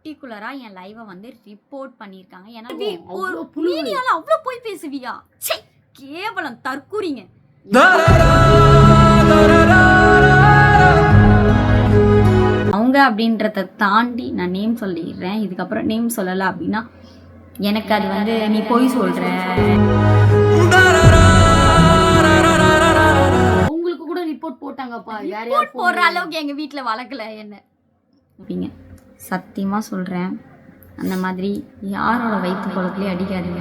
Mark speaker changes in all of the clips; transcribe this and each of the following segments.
Speaker 1: பர்டிகுலரா என் லைவை வந்து ரிப்போர்ட் பண்ணியிருக்காங்க. ஏன்னா மீடியால அவ்வளோ போய் பேசுவியா? சே, கேவலம் தற்கூறிங்க. அவங்க அப்படின்றத தாண்டி நான் நேம் சொல்லிடுறேன். இதுக்கப்புறம் நேம் சொல்லலை அப்படின்னா எனக்கு அது வந்து நீ போய் சொல்ற.
Speaker 2: உங்களுக்கு கூட ரிப்போர்ட் போட்டாங்கப்பா.
Speaker 1: ரிப்போர்ட் போடுற அளவுக்கு எங்க வீட்டுல வளர்க்கல என்ன அப்படிங்க. சத்தியமா சொல்றேன், அந்த மாதிரி யாரோட வயிற்று குளத்துலயே அடிக்காதீங்க.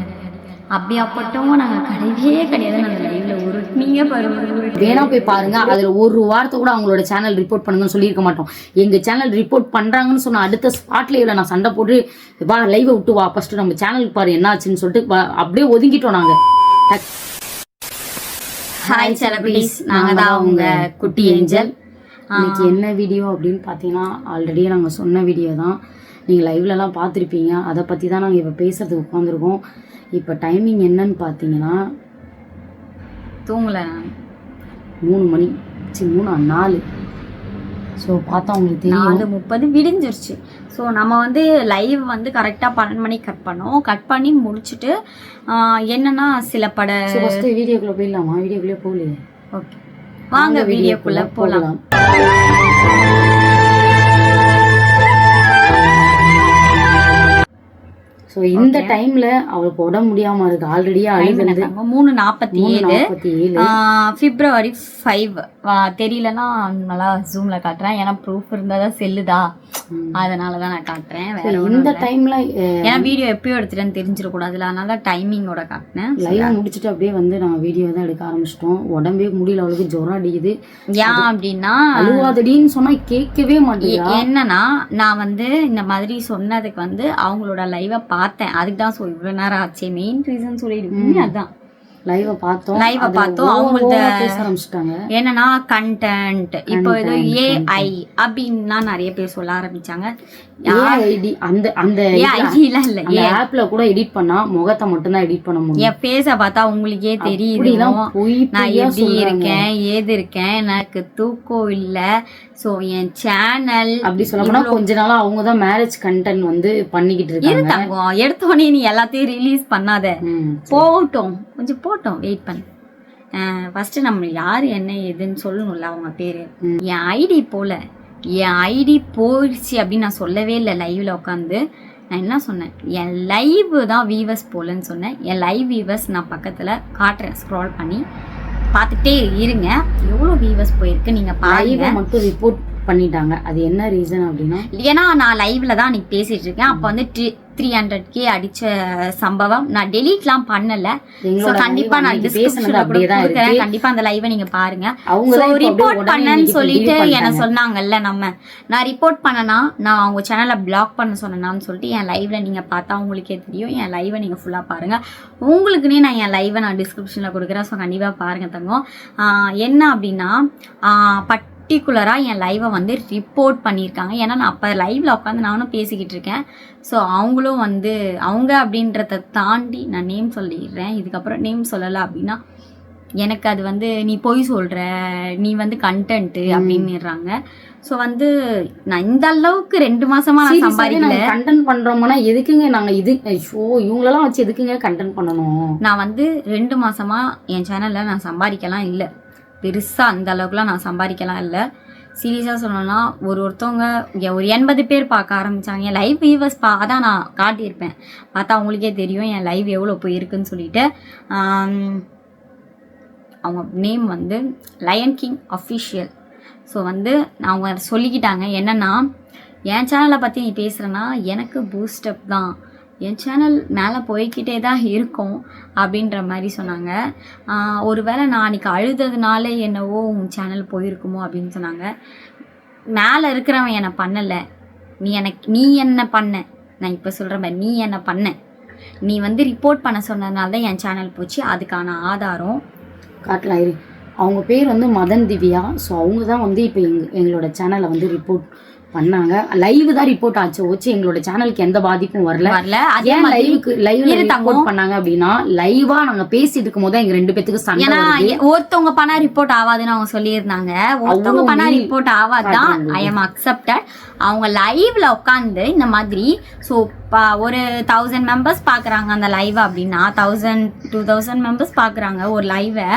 Speaker 1: அப்படியாப்பட்டவங்க நாங்க கிடையவே கிடையாது. நாங்கள் லைவ்ல உருட்டுனீங்க பாருங்க,
Speaker 2: வேணா போய் பாருங்க. அதுல ஒரு வார்த்தை கூட அவங்களோட சேனல் ரிப்போர்ட் பண்ணுங்கன்னு சொல்லியிருக்க மாட்டோம். எங்க சேனல் ரிப்போர்ட் பண்றாங்கன்னு சொன்ன அடுத்த ஸ்பாட் லைவ்ல நான் சண்டை போட்டு வா லைவை விட்டு வா ஃபர்ஸ்ட் நம்ம சேனலுக்கு பாரு என்ன ஆச்சுன்னு சொல்லிட்டு அப்படியே ஒதுங்கிட்டோம் நாங்க.
Speaker 1: ஹாய் செலிபிரிட்டிஸ், நாங்க தான் உங்க குட்டி ஏஞ்சல்.
Speaker 2: இன்னைக்கு என்ன வீடியோ அப்படின்னு பார்த்தீங்கன்னா ஆல்ரெடி நாங்கள் சொன்ன வீடியோ தான். நீங்கள் லைவ்லலாம் பார்த்துருப்பீங்க. அதை பற்றி தான் நாங்கள் இப்போ பேசுறதுக்கு உட்காந்துருக்கோம். இப்போ டைமிங் என்னன்னு பார்த்தீங்கன்னா
Speaker 1: தூங்கலை நான்
Speaker 2: 3 மணி 4. ஸோ பார்த்தா உங்களுக்கு தெரியும்
Speaker 1: 4:30 விடிஞ்சிருச்சு. ஸோ நம்ம வந்து லைவ் வந்து கரெக்டாக 12 மணிக்கு கட் பண்ணோம். கட் பண்ணி முடிச்சுட்டு என்னன்னா சில
Speaker 2: வீடியோக்குள்ளே போயிடலாமா? வீடியோக்குள்ளே போகலையே.
Speaker 1: ஓகே, வாங்க வீடியோக்குள்ளே போகலாம்.
Speaker 2: ஸோ இந்த டைம்ல அவளுக்கு உடம்பு முடியாம இருக்கு. ஆல்ரெடியே அழுகுது.
Speaker 1: 3:47 February 5. தெரியலன்னா நல்லா ஜூம்ல காட்டுறேன். ஏன்னா ப்ரூஃப் இருந்தாதான் செல்லுதா, அதனாலதான் நான் காட்டுறேன்.
Speaker 2: இந்த டைம்ல
Speaker 1: ஏன்னா வீடியோ எப்பயோ எடுத்துட்டேன்னு தெரிஞ்சிடக்கூடாதுல, அதனால டைமிங்கோட காட்டினேன்.
Speaker 2: லைவ் முடிச்சுட்டு அப்படியே வந்து நாங்க வீடியோ தான் எடுக்க ஆரம்பிச்சிட்டோம். உடம்பே முடியல, அவளுக்கு ஜுரம் அடிக்குது.
Speaker 1: ஏன் அப்படின்னா
Speaker 2: அழுவாதடின்னு சொன்னா கேட்கவே மாட்டேங்குது.
Speaker 1: என்னன்னா நான் வந்து இந்த மாதிரி சொன்னதுக்கு வந்து அவங்களோட லைவை பார்த்தேன். அதுக்கு தான் இவ்வளவு நேரம் ஆச்சு. மெயின் ரீசன் சொல்லிடுவீங்க அதான். லைவ பார்த்தோம் அவங்கள்ட்ட
Speaker 2: பேச ஆரம்பிச்சிட்டாங்க.
Speaker 1: என்னன்னா கண்டென்ட் இப்போ ஏதோ ஏஐ அப்படின்னா நிறைய பேர் சொல்ல ஆரம்பிச்சாங்க.
Speaker 2: ஆப்ல கூட எடிட் பண்ணா முகத்தை மட்டும் தான் எடிட் பண்ண முடியும்.
Speaker 1: என் பேச பார்த்தா உங்களுக்கே தெரியுது நான் எப்படி இருக்கேன் ஏது இருக்கேன். எனக்கு தூக்கம் இல்ல. சோ என் சேனல்
Speaker 2: அப்படி சொல்ல கொஞ்ச நாளா அவங்கதான் மேரேஜ் கண்டென்ட் வந்து பண்ணிக்கிட்டு இருக்காங்க.
Speaker 1: எடுத்தோடனே நீ எல்லாத்தையும் ரிலீஸ் பண்ணாத, போகட்டும் கொஞ்சம் போட்டோம், வெயிட் பண்ணு. ஃபர்ஸ்ட் நம்ம யாரு என்ன ஏதுன்னு சொல்லணும்ல. அவங்க பேரு என் ஐடி போல, என் ஐடி போயிடுச்சு அப்படின்னு நான் சொல்லவே இல்லை. லைவ்ல உட்காந்து நான் என்ன சொன்னேன், என் லைவ் தான் வீவர்ஸ் போலன்னு சொன்னேன். என் லைவ் வீவர்ஸ் நான் பக்கத்துல காட்டுறேன், ஸ்க்ரால் பண்ணி பார்த்துட்டே இருங்க எவ்வளோ வீவர்ஸ் போயிருக்கு. நீங்க பாருங்க.
Speaker 2: மட்டும் ரிப்போர்ட் பண்ணிட்டாங்க. அது என்ன ரீசன் அப்படின்னா,
Speaker 1: ஏன்னா நான் லைவ்ல தான் அன்னைக்கு பேசிட்டு இருக்கேன். அப்போ வந்து 300K அடிச்ச சம்பவம் நான் டெலீட்லாம் பண்ணல. கண்டிப்பா நான் டிஸ்கிரிப்ஷன்ல கொடுக்குறேன். கண்டிப்பா அந்த லைவை நீங்க பாருங்க. ரிப்போர்ட் பண்ணேன்னு சொல்லிட்டு என்ன சொன்னாங்கல்ல, நான் ரிப்போர்ட் பண்ணனா நான் அவங்க சேனலை பிளாக் பண்ண சொன்னேன்னு சொல்லிட்டு என் லைவ்ல நீங்க பார்த்தா உங்களுக்கே தெரியும். என் லைவை நீங்க ஃபுல்லா பாருங்க. உங்களுக்குன்னே நான் என் லைவை நான் டிஸ்கிரிப்ஷன்ல கொடுக்குறேன். ஸோ கண்டிப்பா பாருங்க தங்கம். என்ன அப்படின்னா பர்டிகுலராக என் லைவை வந்து ரிப்போர்ட் பண்ணியிருக்காங்க. ஏன்னா நான் அப்போ லைவில் உட்காந்து நானும் பேசிக்கிட்டு இருக்கேன். ஸோ அவங்களும் வந்து அவங்க அப்படின்றத தாண்டி நான் நேம் சொல்லிடுறேன். இதுக்கப்புறம் நேம் சொல்லலை அப்படின்னா எனக்கு அது வந்து நீ போய் சொல்கிற, நீ வந்து கண்டென்ட்டு அப்படின்னுறாங்க. ஸோ வந்து நான் இந்த அளவுக்கு 2 மாசமா நான் சம்பாதிக்கல.
Speaker 2: கண்டென்ட் பண்றோம்னா எதுக்குங்க நாங்கள் இது இவங்களெல்லாம் வச்சு எதுக்குங்க கண்டென்ட் பண்ணணும்?
Speaker 1: நான் வந்து 2 மாசமா என் சேனலில் நான் சம்பாதிக்கலாம் இல்லை, பெருசாக அந்த அளவுக்குலாம் நான் சம்பாதிக்கலாம் இல்லை. சீரியஸாக சொல்லணும்னா ஒருத்தவங்க ஒரு 80 பேர் பார்க்க ஆரம்பித்தாங்க. என் லைவ் வியூவர்ஸ் அதான் நான் காட்டியிருப்பேன். பார்த்தா அவங்களுக்கே தெரியும் என் லைவ் எவ்வளோ போயிருக்குன்னு சொல்லிட்டு. அவங்க நேம் வந்து லயன் கிங் அஃபிஷியல். ஸோ வந்து அவங்க சொல்லிக்கிட்டாங்க என்னென்னா, என் சேனலை பற்றி நீ பேசுகிறேன்னா எனக்கு பூஸ்டப் தான், என் சேனல் மேலே போய்கிட்டே தான் இருக்கும் அப்படின்ற மாதிரி சொன்னாங்க. ஒருவேளை நான் அன்றைக்கி அழுததுனால என்னவோ உன் சேனல் போயிருக்குமோ அப்படின்னு சொன்னாங்க. மேலே இருக்கிறவன் என்னை பண்ணலை, நீ என்ன பண்ண, நான் இப்போ சொல்கிற மாதிரி நீ என்ன பண்ண, நீ வந்து ரிப்போர்ட் பண்ண சொன்னதுனால தான் என் சேனல் போச்சு. அதுக்கான ஆதாரம் காட்டலாம்.
Speaker 2: அவங்க பேர் வந்து மதன் திவ்யா. ஸோ அவங்க தான் வந்து இப்போ எங்களோட சேனலை வந்து ரிப்போர்ட் பண்ணாங்க. லைவ் தான் ரிப்போர்ட் ஆச்சு ஓச்சு, எங்களோட சேனலுக்கு எந்த பாதிப்பும் வரல. ஏன் லைவ்ல ரிப்போர்ட் பண்ணாங்க அப்படின்னா, லைவா நாங்க பேசிட்டு இருக்கும் போது எங்க 2 பேத்துக்கு சண்டை வருது.
Speaker 1: ஒருத்தவங்க பண்ணா ரிப்போர்ட் ஆகாதுன்னு அவங்க சொல்லியிருந்தாங்க. ஒருத்தவங்க பண்ணா ரிப்போர்ட் ஆகாதான், ஐ எம் அக்செப்டட். அவங்க லைவ்ல உட்காந்து இந்த மாதிரி ஸோ ஒரு 1000 மெம்பர்ஸ் பாக்குறாங்க அந்த லைவ் அப்படின்னா 1000-2000 மெம்பர்ஸ் பாக்குறாங்க ஒரு லைவை.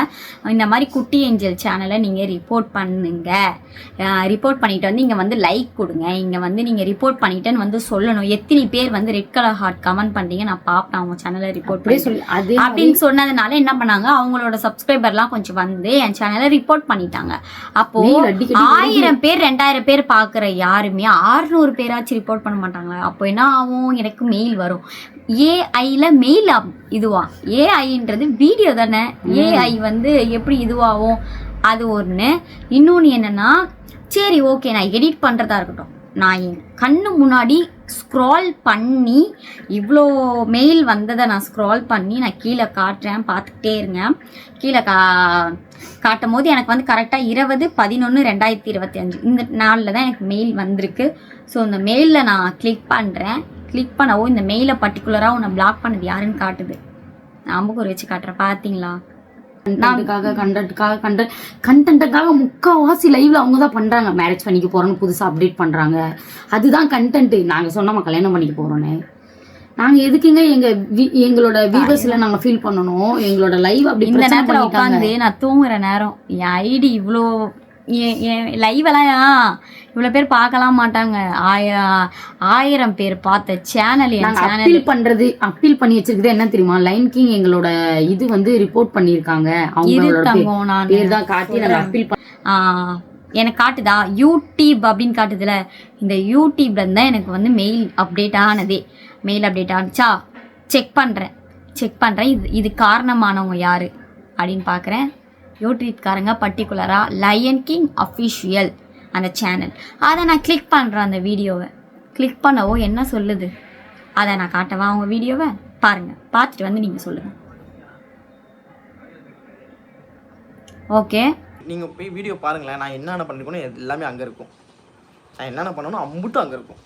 Speaker 1: இந்த மாதிரி குட்டி ஏஞ்சல் சேனலை நீங்க ரிப்போர்ட் பண்ணுங்க, ரிப்போர்ட் பண்ணிட்டு வந்து இங்க வந்து லைக் கொடுங்க, இங்க வந்து நீங்க ரிப்போர்ட் பண்ணிட்டேன்னு வந்து சொல்லணும். எத்தனை பேர் வந்து ரெட் கலர் ஹார்ட் கமெண்ட் பண்றீங்க, நான் பாப்பேன் அவங்க சேனலை ரிப்போர்ட் பண்ணி சொல்லி அப்படின்னு சொன்னதுனால என்ன பண்ணாங்க, அவங்களோட சப்ஸ்கிரைபர்லாம் கொஞ்சம் வந்து என் சேனலை ரிப்போர்ட் பண்ணிட்டாங்க. அப்போ 1000 பேர் 2000 பேர் பாக்குற யாருமே 600 பேராச்சும் ரிப்போர்ட் பண்ண மாட்டாங்களா? அப்போ என்ன ஆகும், எனக்கு மெயில் வரும். ஏஐல மெயில் இதுவா, ஏஐன்றது வீடியோ தானே, ஏஐ வந்து எப்படி இதுவாகும், அது ஒன்று. இன்னொன்று என்னன்னா, சரி ஓகே நான் எடிட் பண்ணுறதா இருக்கட்டும், நான் என் கண்ணு முன்னாடி ஸ்க்ரால் பண்ணி இவ்வளோ மெயில் வந்ததை நான் ஸ்க்ரால் பண்ணி நான் கீழே காட்டுறேன், பார்த்துக்கிட்டே இருங்க. கீழே காட்டும் போது எனக்கு வந்து கரெக்டாக 20/11/2025 இந்த நாளில் தான் எனக்கு மெயில் வந்திருக்கு. ஸோ இந்த மெயிலில் நான் கிளிக் பண்ணுறேன். கிளிக் பண்ணவோ இந்த மெயிலை பர்டிகுலராக உன்னை பிளாக் பண்ணது யாருன்னு காட்டுது. நான் அம்புக்கூர் வச்சு காட்டுறேன், பார்த்தீங்களா? கண்டென்ட்டுக்காக முக்கால்வாசி லைவ்ல அவங்க தான் பண்றாங்க. மேரேஜ் பண்ணிக்க போறோம்னு புதுசா அப்டேட் பண்றாங்க, அதுதான் கண்டென்ட். நாங்க சொன்னோமா கல்யாணம் பண்ணிக்க போறோன்னு, நாங்க எதுக்குங்க எங்களோட வியூவர்ஸ்ல நாங்க ஃபீல் பண்ணணும்? எங்களோட லைவ் அப்படி இந்த நேரத்துல உட்காந்து நான் தூங்குற நேரம் என் ஐடி இவ்வளோ லைவ் எல்லாம் இவ்வளவு பேர் பார்க்கலாம் மாட்டாங்க. 1000 பேர் பார்த்த சேனல்
Speaker 2: அப்பீல் பண்ணி வச்சிருக்கிறது என்ன தெரியுமா? லைன் கிங் எங்களோட இது வந்து ரிப்போர்ட் பண்ணிருக்காங்க.
Speaker 1: எனக்கு காட்டுதா யூடியூப் அப்படின்னு காட்டுதுல, இந்த யூடியூப்ல இருந்தா எனக்கு வந்து மெயில் அப்டேட் ஆனதே. மெயில் அப்டேட் ஆனிச்சா செக் பண்றேன். இது காரணமானவங்க யாரு அப்படின்னு பாக்குறேன். யூடியூப்காரங்க பர்டிகுலரா லயன் கிங் அஃபிஷியல் அந்த சேனல். அதை நான் கிளிக் பண்ணுறேன். அந்த வீடியோவை கிளிக் பண்ணவோ என்ன சொல்லுது, அதை நான் காட்டவா அவங்க வீடியோவை? பாருங்க, பார்த்துட்டு வந்து நீங்கள் சொல்லுங்கள். ஓகே,
Speaker 3: நீங்கள் போய் வீடியோ பாருங்களேன். நான் என்னென்ன பண்ணிருக்கணும் எல்லாமே அங்கே இருக்கும். நான் என்னென்ன பண்ணணும் அம்புட்டும் அங்கே இருக்கும்.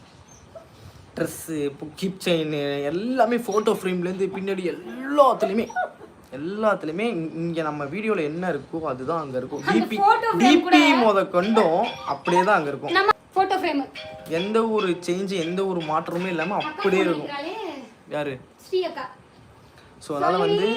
Speaker 3: ட்ரெஸ்ஸு, கிப் செயின் எல்லாமே, ஃபோட்டோ ஃப்ரேம்லேருந்து பின்னாடி எல்லாத்துலேயுமே இங்கே நம்ம வீடியோவில் என்ன இருக்கோ அதுதான் அங்கே இருக்கும். டிபி கொண்டும் அப்படியே தான் அங்கே இருக்கும். எந்த ஒரு சேஞ்சு எந்த ஒரு மாற்றமுமே இல்லாமல் அப்படியே இருக்கும். யாரு? ஸோ அதனால் வந்து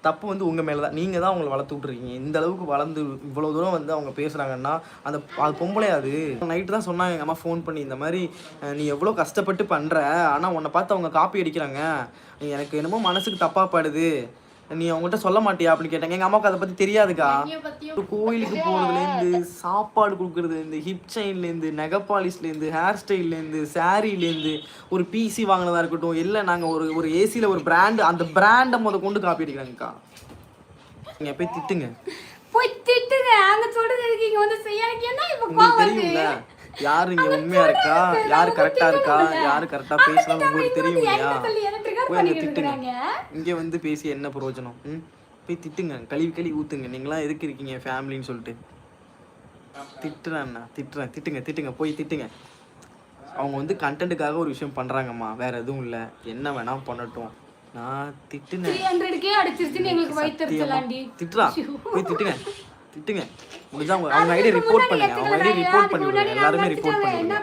Speaker 3: தப்பு வந்து உங்கள் மேலே தான். நீங்கள் தான் அவங்களை வளர்த்து விட்ருக்கீங்க. இந்த அளவுக்கு வளர்ந்து இவ்வளோ தூரம் வந்து அவங்க பேசுகிறாங்கன்னா அது பொம்பளை. அது நைட்டு தான் சொன்னாங்க எங்கள் அம்மா ஃபோன் பண்ணி, இந்த மாதிரி நீ எவ்வளோ கஷ்டப்பட்டு பண்ணுற, ஆனால் உன்னை பார்த்து அவங்க காப்பி அடிக்கிறாங்க, எனக்கு என்னமோ மனசுக்கு தப்பாக படுது, நீ அவங்ககிட்ட சொல்ல மாட்டியா அப்படின்னு கேட்டாங்க. எங்கள் அம்மாவுக்கு அதை பற்றி தெரியாதுக்கா. கோயிலுக்கு போகிறதுலேருந்து, சாப்பாடு கொடுக்குறது, இந்த ஹிப் செயின்லேருந்து, நெகப்பாலிஸ்லேருந்து, ஹேர் ஸ்டைல்லேருந்து, சாரீலேருந்து, ஒரு பிசி வாங்கினதா இருக்கட்டும், இல்லை நாங்கள் ஒரு ஏசியில் ஒரு பிராண்டு, அந்த பிராண்டை கொண்டு காப்பி அடிக்கிறாங்கக்கா. நீங்கள் போய் திட்டுங்க. தெரியும்ல யாரு இங்கே உண்மையாக இருக்கா, யார் கரெக்டாக இருக்கா, யார் கரெக்டாக பேசலாம் உங்களுக்கு தெரியும் இல்லையா? போய் அங்கே திட்டுங்க. இங்கே வந்து பேசி என்ன பிரயோஜனம்? போய் திட்டுங்க, கழுவி ஊற்றுங்க. நீங்களாம் எதுக்கு இருக்கீங்க ஃபேமிலின்னு சொல்லிட்டு திட்டுங்க, போய் திட்டுங்க. அவங்க வந்து கண்டென்ட்டுக்காக ஒரு விஷயம் பண்ணுறாங்கம்மா, வேற எதுவும் இல்லை. என்ன வேணா பண்ணட்டும். நான் திட்டுறேன், போய் திட்டுங்க. முடிஞ்சா அவங்க ஐடியா ரிப்போர்ட் பண்ணுங்க. எல்லாருமே ரிப்போர்ட் பண்ணுங்க.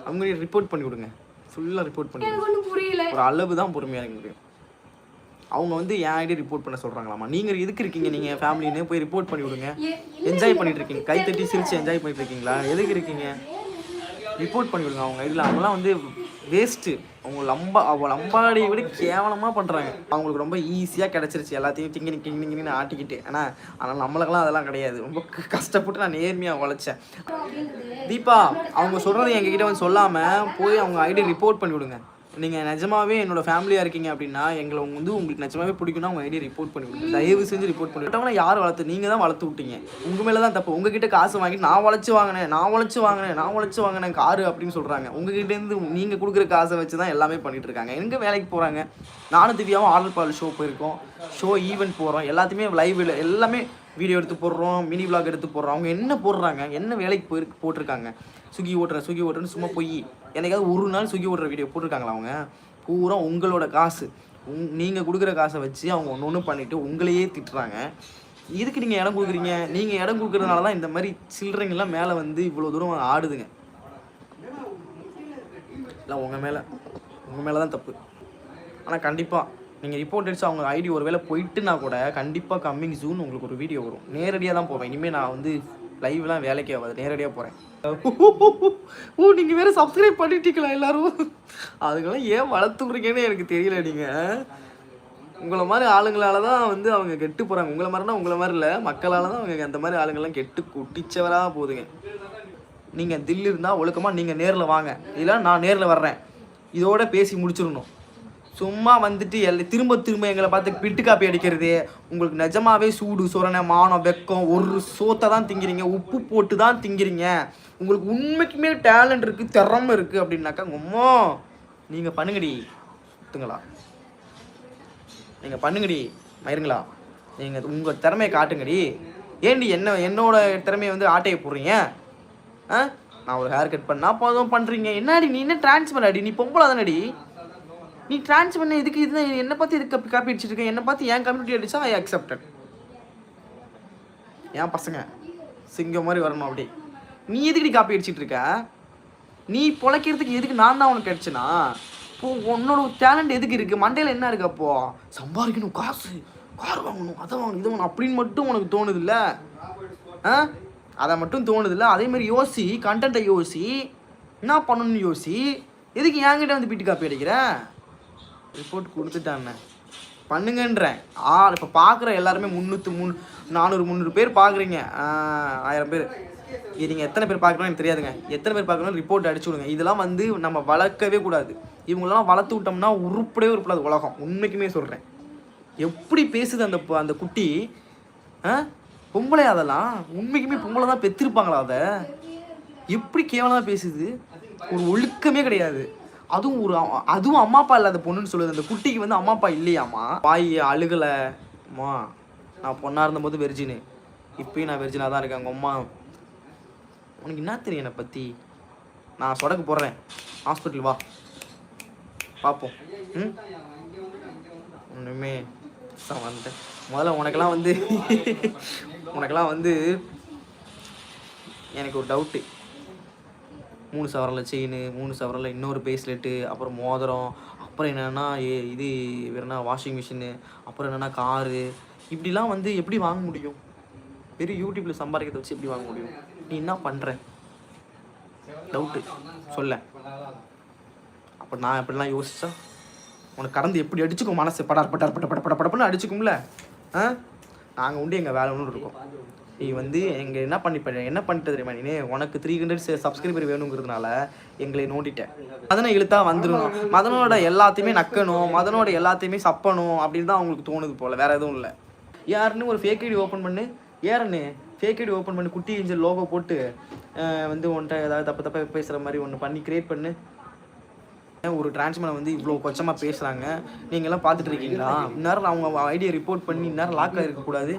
Speaker 3: அவங்க ரிப்போர்ட் பண்ணி விடுங்க. ஃபுல்லாக ரிப்போர்ட் பண்ணி ஒரு அளவு தான் பொறுமையாக இருக்க முடியும். அவங்க வந்து என் ஐடியா ரிப்போர்ட் பண்ண சொல்கிறாங்களாமா. நீங்கள் எதுக்கு இருக்கீங்க? நீங்கள் ஃபேமிலின்னு போய் ரிப்போர்ட் பண்ணி விடுங்க. என்ஜாய் பண்ணிட்டு இருக்கீங்க, கை தட்டி சிரிச்சு என்ஜாய் பண்ணிட்டு இருக்கீங்களா? எதுக்கு இருக்கீங்க? ரிப்போர்ட் பண்ணி விடுங்க அவங்க ஐடியில். அவங்களாம் வந்து வேஸ்ட்டு. அவங்க லம்பாடியை விட கேவலமாக பண்ணுறாங்க. அவங்களுக்கு ரொம்ப ஈஸியாக கிடச்சிருச்சு எல்லாத்தையும் திங்கின்னு ஆட்டிக்கிட்டு. ஆனால் நம்மளுக்கெல்லாம் அதெல்லாம் கிடையாது. ரொம்ப கஷ்டப்பட்டு நான் நேர்மையாக உழைச்சேன். தீபா, அவங்க சொல்கிறத எங்ககிட்ட வந்து சொல்லாமல் போய் அவங்க ஐடி ரிப்போர்ட் பண்ணி விடுங்க. நீங்கள் நிஜமாவே என்னோட ஃபேமிலியாக இருக்கீங்க அப்படின்னா, எங்களை வந்து உங்களுக்கு நிஜமாவே பிடிக்குன்னா உங்கள் ஐடியா ரிப்போர்ட் பண்ணி விடுங்க. தயவு செஞ்சு ரிப்போர்ட் பண்ணி விட்டவங்க யார் வளர்த்து? நீங்கள் தான் வளர்த்து விட்டீங்க. உங்கள் மேலே தான் தப்பு. உங்ககிட்ட காசு வாங்கிட்டு நான் உழைச்சி வாங்கினேன் காரு அப்படின்னு சொல்கிறாங்க. உங்ககிட்டேருந்து நீங்கள் கொடுக்குற காசை வச்சு தான் எல்லாமே பண்ணிட்டு இருக்காங்க. எங்கே வேலைக்கு போகிறாங்க? நானும் திவ்யாவும் ஆர்டர் பால் ஷோ போயிருக்கோம், ஷோ ஈவெண்ட் போகிறோம், எல்லாத்தையுமே லைவில் எல்லாமே வீடியோ எடுத்து போடுறோம், மினி விளாக் எடுத்து போடுறோம். அவங்க என்ன போடுறாங்க, என்ன வேலைக்கு போட்டிருக்காங்க? ஸ்விக்கி ஓட்டுறேன்னு சும்மா போய் என்னைக்காவது ஒரு நாள் ஸ்விக்கி ஓட்டுற வீடியோ போட்டிருக்காங்களா? அவங்க பூரா உங்களோட காசு, நீங்கள் கொடுக்குற காசை வச்சு அவங்க ஒன்று ஒன்று பண்ணிவிட்டு உங்களையே திட்டுறாங்க. இதுக்கு நீங்கள் இடம் கொடுக்குறீங்க. நீங்கள் இடம் கொடுக்குறதுனால தான் இந்த மாதிரி சில்லறைங்கெல்லாம் மேலே வந்து இவ்வளோ தூரம் ஆடுதுங்க. இல்லை உங்கள் மேலே தான் தப்பு. ஆனால் கண்டிப்பாக நீங்கள் ரிப்போர்ட் அடிச்சு அவங்க ஐடி ஒரு வேளை போயிட்டுனா கூட கண்டிப்பாக கம்மிங் ஜூன் உங்களுக்கு ஒரு வீடியோ வரும். நேரடியாக தான் போவேன் இனிமேல். நான் வந்து லைவ்லாம் வேலைக்கே ஆகாது, நேரடியாக போகிறேன். நீங்கள் வேறு சப்ஸ்கிரைப் பண்ணிட்டீங்களா எல்லோரும்? அதுக்கெல்லாம் ஏன் வளர்த்துக்குறீங்கன்னு எனக்கு தெரியல. நீங்கள் உங்களை மாதிரி ஆளுங்களால தான் வந்து அவங்க கெட்டு போகிறாங்க. உங்களை மாதிரினா உங்களை மாதிரி இல்லை, மக்களால் தான் அவங்க அந்த மாதிரி ஆளுங்கள்லாம் கெட்டு குட்டிச்சவராக போகுதுங்க. நீங்கள் தில்லு இருந்தால் ஒழுக்கமாக நீங்கள் நேரில் வாங்க, இல்லை நான் நேரில் வர்றேன், இதோட பேசி முடிச்சிடணும். சும்மா வந்துட்டு திரும்ப எங்களை பார்த்து பிட்டு காப்பி அடிக்கிறது. உங்களுக்கு நிஜமாவே சூடு சொரணை மானம் வெக்கம் ஒரு சோத்தை தான் திங்கிறீங்க, உப்பு போட்டு தான் திங்கிறீங்க. உங்களுக்கு உண்மைக்குமே டேலண்ட் இருக்குது, திறமை இருக்குது அப்படின்னாக்கா அம்மா நீங்கள் பண்ணுங்கடி சுத்துங்களா, நீங்கள் பண்ணுங்கடி மயிருங்களா, நீங்கள் உங்கள் திறமையை காட்டுங்கடி. ஏண்டி என்னோட திறமையை வந்து ஆட்டையை போடுறீங்க? நான் ஒரு ஹேர் கட் பண்ணால் போதும் பண்ணுறீங்க. என்னடி நீ என்ன டிரான்ஸ்பர் அடி, நீ பொம்பளை தானடி, நீ டிரான்ஸ் பண்ண இதுக்கு இதுதான் என்னை பார்த்து இதுக்கு காப்பி அடிச்சுட்டு இருக்கேன். என்னை பார்த்து என் கம்யூனிட்டி அடிச்சா ஐ அக்செப்டட். என் பசங்க சிங்கம் மாதிரி வரணும். அப்படி நீ எதுக்கு காப்பி அடிச்சுட்டு இருக்க? நீ பொழைக்கிறதுக்கு எதுக்கு நான் தான் உனக்கு அடிச்சேனா? இப்போ உன்னோட டேலண்ட் எதுக்கு இருக்குது? மண்டையில் என்ன இருக்குது? அப்போ சம்பாதிக்கணும், காசு, கார் வாங்கணும், அதை வாங்கணும், இதை வாங்கணும் அப்படின்னு மட்டும் உனக்கு தோணுது இல்லை? அதை மட்டும் தோணுது இல்லை? அதேமாதிரி யோசி, கண்டென்ட்டை யோசி, என்ன பண்ணணும்னு யோசி. எதுக்கு என்கிட்ட வந்து பிட்டு காப்பி அடிக்கிற? ரிப்போர்ட் கொடுத்துட்டாண்ணே பண்ணுங்கன்றேன். இப்போ பார்க்குற எல்லாருமே 400-300 பேர் பார்க்குறீங்க, 1000 பேர். இது நீங்கள் எத்தனை பேர் பார்க்கணும்னு எனக்கு தெரியாதுங்க. எத்தனை பேர் பார்க்கணும் ரிப்போர்ட் அடிச்சு விடுங்க. இதெல்லாம் வந்து நம்ம வளர்க்கவே கூடாது. இவங்களெல்லாம் வளர்த்து விட்டோம்னா உருப்படாது உலகம். உண்மைக்குமே சொல்கிறேன். எப்படி பேசுது அந்த குட்டி, பொம்பளை அதெல்லாம் உண்மைக்குமே பொம்பளை தான் பெற்றிருப்பாங்களா? அதை எப்படி கேவலமாக பேசுது, ஒரு ஒழுக்கமே கிடையாது. அதுவும் அம்மா அப்பா இல்லாத பொண்ணுன்னு சொல்லுது. அந்த குட்டிக்கு வந்து அம்மா அப்பா இல்லையாம்மா, வாய் அழுகலை. அம்மா நான் பொண்ணாக இருந்தபோது வெர்ஜினு, இப்பயும் நான் வெர்ஜினாக தான் இருக்கேன். உங்கள் அம்மா உனக்கு என்ன தெரியும் என்னை பற்றி? நான் சொடக்கு போடுறேன், ஹாஸ்பிட்டல் வா பார்ப்போம். ஒன்றுமே வந்துட்டேன். முதல்ல உனக்கெல்லாம் வந்து எனக்கு ஒரு டவுட்டு. 3 சவரில் செயின், 3 சவரில் இன்னொரு பேஸ்லெட்டு, அப்புறம் மோதிரம், அப்புறம் என்னென்னா இது வேறுனா வாஷிங் மிஷினு, அப்புறம் என்னென்னா காரு, இப்படிலாம் வந்து எப்படி வாங்க முடியும்? வெறும் யூடியூப்பில் சம்பாதிக்கிறத வச்சு எப்படி வாங்க முடியும்? நீ என்ன பண்ணுற? டவுட்டு சொல்ல. அப்போ நான் எப்படிலாம் யோசிச்சா உனக்கு கடந்து எப்படி அடிச்சுக்கும் மனசு, படப்படப்படப்படப்படப்படப்படன்னு அடிச்சுக்கும்ல. நாங்கள் உண்டு எங்கள் வேலை ஒன்று இருக்கோம். நீ வந்து எங்கள் என்ன பண்ணிட்டு தெரியுமா? நீ உனக்கு 300 சப்ஸ்கிரைபர் வேணுங்கிறதுனால எங்களை நோண்டிட்டேன். மதனை இழுத்தா வந்துடணும், மதனோட எல்லாத்தையுமே நக்கணும், மதனோட எல்லாத்தையுமே சப்பணும் அப்படின்னு தான் அவங்களுக்கு தோணுது போல், வேறு எதுவும் இல்லை. யாருன்னு ஒரு ஃபேக் ஐடி ஓப்பன் பண்ணு, ஃபேக் ஐடி ஓப்பன் பண்ணி குட்டி ஏஞ்சல் லோகோ போட்டு வந்து உன்ட்ட ஏதாவது தப்பாக பேசுகிற மாதிரி ஒன்று பண்ணி க்ரியேட் பண்ணு. ஒரு டிரான்ஸ்மேனை வந்து இவ்வளோ கொச்சமாக பேசுகிறாங்க, நீங்கள்லாம் பார்த்துட்டு இருக்கீங்களா? இந்நேரம் அவங்க ஐடியை ரிப்போர்ட் பண்ணி இந்நேரம் லாக்காக இருக்கக்கூடாது.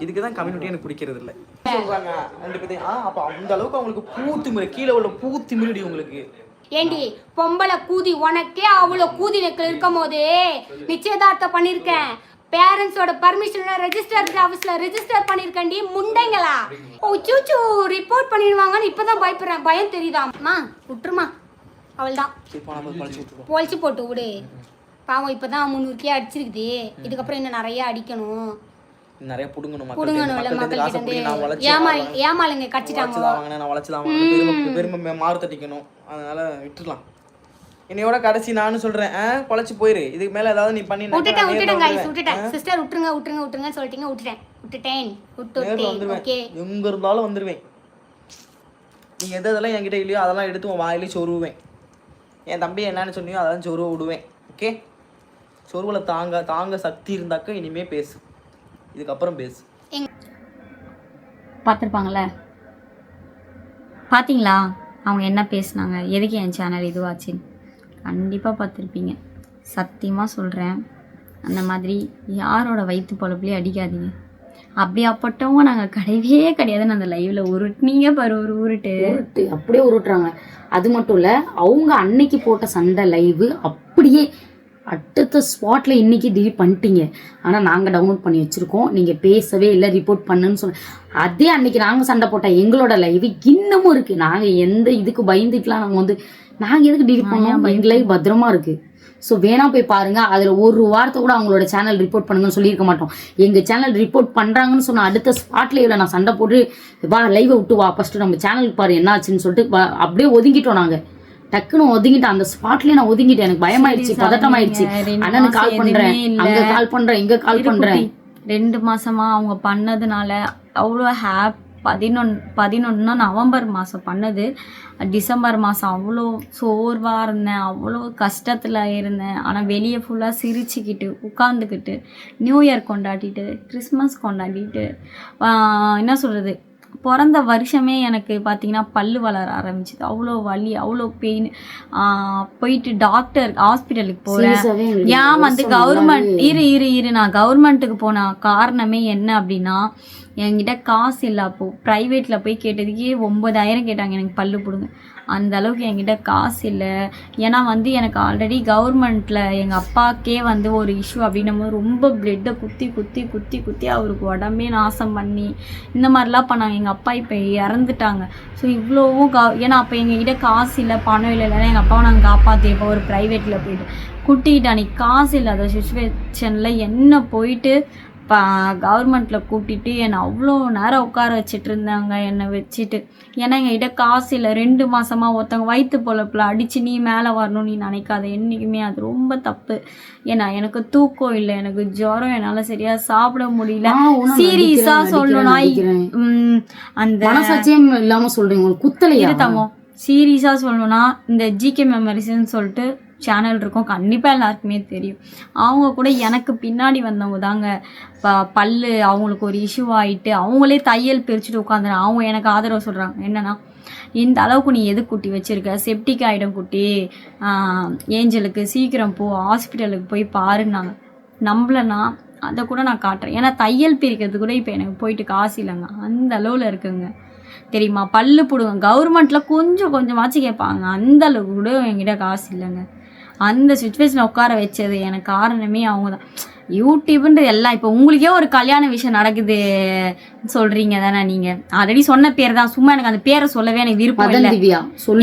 Speaker 3: இதுக்கு தான் கம்யூனிட்டி எனக்கு பிடிக்கிறது இல்லை சொல்கிறாங்க. அப்போ அந்த அளவுக்கு அவங்களுக்கு பூத்துமிழ, கீழே உள்ள பூத்துமிழடி உங்களுக்கு.
Speaker 4: ஏண்டி பொம்பளை கூதி, உனக்கே அவ்வளோ கூதி நெக்கில் இருக்கும் போது நிச்சயதார்த்தம் பண்ணியிருக்கேன். பேரண்ட்ஸோட பர்மிஷனோட ரெஜிஸ்டர் ஆஃபீஸில் ரெஜிஸ்டர் பண்ணியிருக்கேன்டி. முண்டைங்களா சூச்சு ரிப்போர்ட் பண்ணிடுவாங்கன்னு இப்போ தான் பயப்படுறேன். பயம் தெரியுதாம்மா? விட்டுருமா, அவள்தான் பொழிச்சு போட்டு விடு. பாவம் இப்போ தான் 300K அடிச்சிருக்குது, இதுக்கப்புறம் இன்னும் நிறைய அடிக்கணும்,
Speaker 3: நிறைய புடுங்கணும்.
Speaker 4: ஏமாளுங்க கடிச்சிட்டாங்க,
Speaker 3: நான் வளைச்சுதான் பெருமை மாறு தட்டிக்கணும். அதனால விட்டுடலாம். என்னையோட கடைசி நானும் சொல்றேன், பொழைச்சு போயிரு. இதுக்கு மேல ஏதாவது நீ பண்ணி
Speaker 4: விட்டுட்டேன் சிஸ்டர், விட்டுருங்க சொல்லிட்டீங்க, விட்டுட்டேன்.
Speaker 3: எங்க இருந்தாலும் வந்துருவேன். நீ எதெல்லாம் என்கிட்ட இல்லையோ அதெல்லாம் எடுத்து உன் வாயிலே சொருவேன். என் தம்பி என்னன்னு சொன்னியோ அதெல்லாம் சொருவ விடுவேன். ஓகே, சொருவில் தாங்க சக்தி இருந்தாக்க இனிமே பேசு, இதுக்கப்புறம் பேசு.
Speaker 1: பார்த்துருப்பாங்களே, பார்த்தீங்களா அவங்க என்ன பேசுனாங்க, எதுக்கு என் சேனல் இதுவாச்சுன்னு? கண்டிப்பாக பார்த்துருப்பீங்க. சத்தியமாக சொல்கிறேன், அந்த மாதிரி யாரோட வயிற்று பொழப்புலையும் அடிக்காதீங்க. அப்படியாப்பட்டவங்க நாங்கள் கிடையவே கிடையாதுன்னு அந்த லைவ்ல உருட்டுனீங்க பாரு, ஒரு உருட்டு
Speaker 2: அப்படியே உருட்டுறாங்க. அது மட்டும் இல்லை, அவங்க அன்னைக்கு போட்ட சண்டை லைவு அப்படியே அடுத்த ஸ்பாட்ல இன்னைக்கு டிலீட் பண்ணிட்டீங்க. ஆனால் நாங்கள் டவுன்லோட் பண்ணி வச்சிருக்கோம். நீங்கள் பேசவே இல்லை, ரிப்போர்ட் பண்ணுன்னு சொன்ன அதே அன்னைக்கு நாங்கள் சண்டை போட்ட எங்களோட லைவ் இன்னமும் இருக்கு. நாங்கள் எந்த இதுக்கு பயந்துட்டுலாம் நாங்கள் எதுக்கு டிலீட் பண்ணோம்? எங்கள் லைவ் பத்திரமா இருக்கு. ஸோ வேணா போய் பாருங்க. அதில் ஒரு வார்த்தை கூட அவங்களோட சேனல் ரிப்போர்ட் பண்ணுங்கன்னு சொல்லியிருக்க மாட்டோம். எங்கள் சேனல் ரிப்போர்ட் பண்ணுறாங்கன்னு சொன்ன அடுத்த ஸ்பாட்ல இல்லை நான் சண்டை போட்டு வா லைவை விட்டு வா ஃபர்ஸ்ட் நம்ம சேனலுக்கு பாரு என்ன ஆச்சுன்னு சொல்லிட்டு அப்படியே ஒதுங்கிட்டோம். நாங்கள் டக்குன்னு ஒதுங்கிட்டேன். அந்த ஸ்பாட்லயே நான் ஒதுங்கிட்டேன். எனக்கு பயமாயிடுச்சு, பதட்டமாயிடுச்சு. அண்ணனுக்கு கால் பண்றேன், அங்க கால் பண்றேன், இங்க கால் பண்றேன்.
Speaker 1: 2 மாசமா அவங்க பண்ணதுனால அவ்வளோ 11 நவம்பர் மாதம் பண்ணது, டிசம்பர் மாதம் அவ்வளோ சோர்வாக இருந்தேன், அவ்வளோ கஷ்டத்தில் இருந்தேன். ஆனால் வெளியே ஃபுல்லாக சிரிச்சுக்கிட்டு உட்காந்துக்கிட்டு நியூ இயர் கொண்டாடிட்டு கிறிஸ்மஸ் கொண்டாடிட்டு என்ன சொல்கிறது, பிறந்த வருஷமே எனக்கு பார்த்தீங்கன்னா பல்லு வளர ஆரம்பிச்சிது. அவ்வளோ வலி, அவ்வளோ பெயின். போயிட்டு டாக்டர் ஹாஸ்பிட்டலுக்கு போகிறேன். ஏன் வந்து கவர்மெண்ட் இரு நான் கவர்மெண்ட்டுக்கு போன காரணமே என்ன அப்படின்னா, என்கிட்ட காசு இல்லை. அப்போது ப்ரைவேட்டில் போய் கேட்டதுக்கே 9,000 கேட்டாங்க எனக்கு பல்லு பிடுங்க. அந்த அளவுக்கு என்கிட்ட காசு இல்லை. ஏன்னா வந்து எனக்கு ஆல்ரெடி கவர்மெண்ட்டில் எங்கள் அப்பாக்கே வந்து ஒரு இஷ்யூ அப்படின்னும் போது ரொம்ப பிளட்டை குத்தி அவருக்கு உடம்பே நாசம் பண்ணி இந்த மாதிரிலாம் பண்ணாங்க. எங்கள் அப்பா இப்போ இறந்துட்டாங்க. ஸோ இவ்வளோவும் ஏன்னா அப்போ எங்ககிட்ட காசு இல்லை, பணம் இல்லைன்னா எங்கள் அப்பாவை நாங்கள் காப்பாற்றிப்போம். ஒரு ப்ரைவேட்டில் போயிட்டு கூட்டிகிட்டு அன்றைக்கி காசு இல்லாத சுச்சுவேஷனில் என்ன போயிட்டு கவர்மெண்ட்டில் கூட்டிகிட்டு என்னை அவ்வளோ நேரம் உட்கார வச்சுட்டு இருந்தாங்க என்னை வச்சுட்டு. ஏன்னா எங்ககிட்ட காசு இல்லை. 2 மாதமாக ஒருத்தவங்க வயிற்று பொழப்பில் அடித்து நீ மேலே வரணும் நீ நினைக்காத, என்றைக்குமே அது ரொம்ப தப்பு. ஏன்னா எனக்கு தூக்கம் இல்லை, எனக்கு ஜுரம், என்னால் சரியாக சாப்பிட முடியல. சீரியஸாக சொல்லணும்னா அந்த
Speaker 2: மனசாட்சியம் இல்லாமல் சொல்கிறீங்க குத்தலை
Speaker 1: இருத்தாங்க. சீரியஸாக சொல்லணும்னா இந்த ஜிகே மெமரிஸ்ன்னு சொல்லிட்டு சேனல் இருக்கும், கண்டிப்பாக எல்லாருக்குமே தெரியும். அவங்க கூட எனக்கு பின்னாடி வந்தவங்க தாங்க. பல்லு அவங்களுக்கு ஒரு இஷ்யூ ஆகிட்டு அவங்களே தையல் பிரிச்சுட்டு உட்காந்துறாங்க. அவங்க எனக்கு ஆதரவு சொல்கிறாங்க என்னென்னா, இந்த அளவுக்கு நீ எது குட்டி வச்சுருக்க, செப்டிக் ஆகிடும் குட்டி, ஏஞ்சலுக்கு சீக்கிரம் போ, ஹாஸ்பிட்டலுக்கு போய் பாருன்னாங்க. நம்பலன்னா அதை கூட நான் காட்டுறேன். ஏன்னா தையல் பிரிக்கிறது கூட இப்போ எனக்கு போயிட்டு காசு இல்லைங்க, அந்த அளவில் இருக்குங்க தெரியுமா. பல்லு பிடுங்க கவர்மெண்ட்டில் கொஞ்சமாச்சு கேட்பாங்க, அந்த அளவுக்கு கூட என்கிட்ட காசு இல்லைங்க. அந்த சுச்சுவேஷனில் உட்கார வச்சது எனக்கு காரணமே அவங்க தான். யூடியூப்ன்றது எல்லாம் இப்போ உங்களுக்கே ஒரு கல்யாண விஷயம் நடக்குது சொல்கிறீங்க தானே, நீங்கள் ஆல்ரெடி சொன்ன பேர் தான். சும்மா எனக்கு அந்த பேரை சொல்லவே எனக்கு விருப்பம் இல்லை,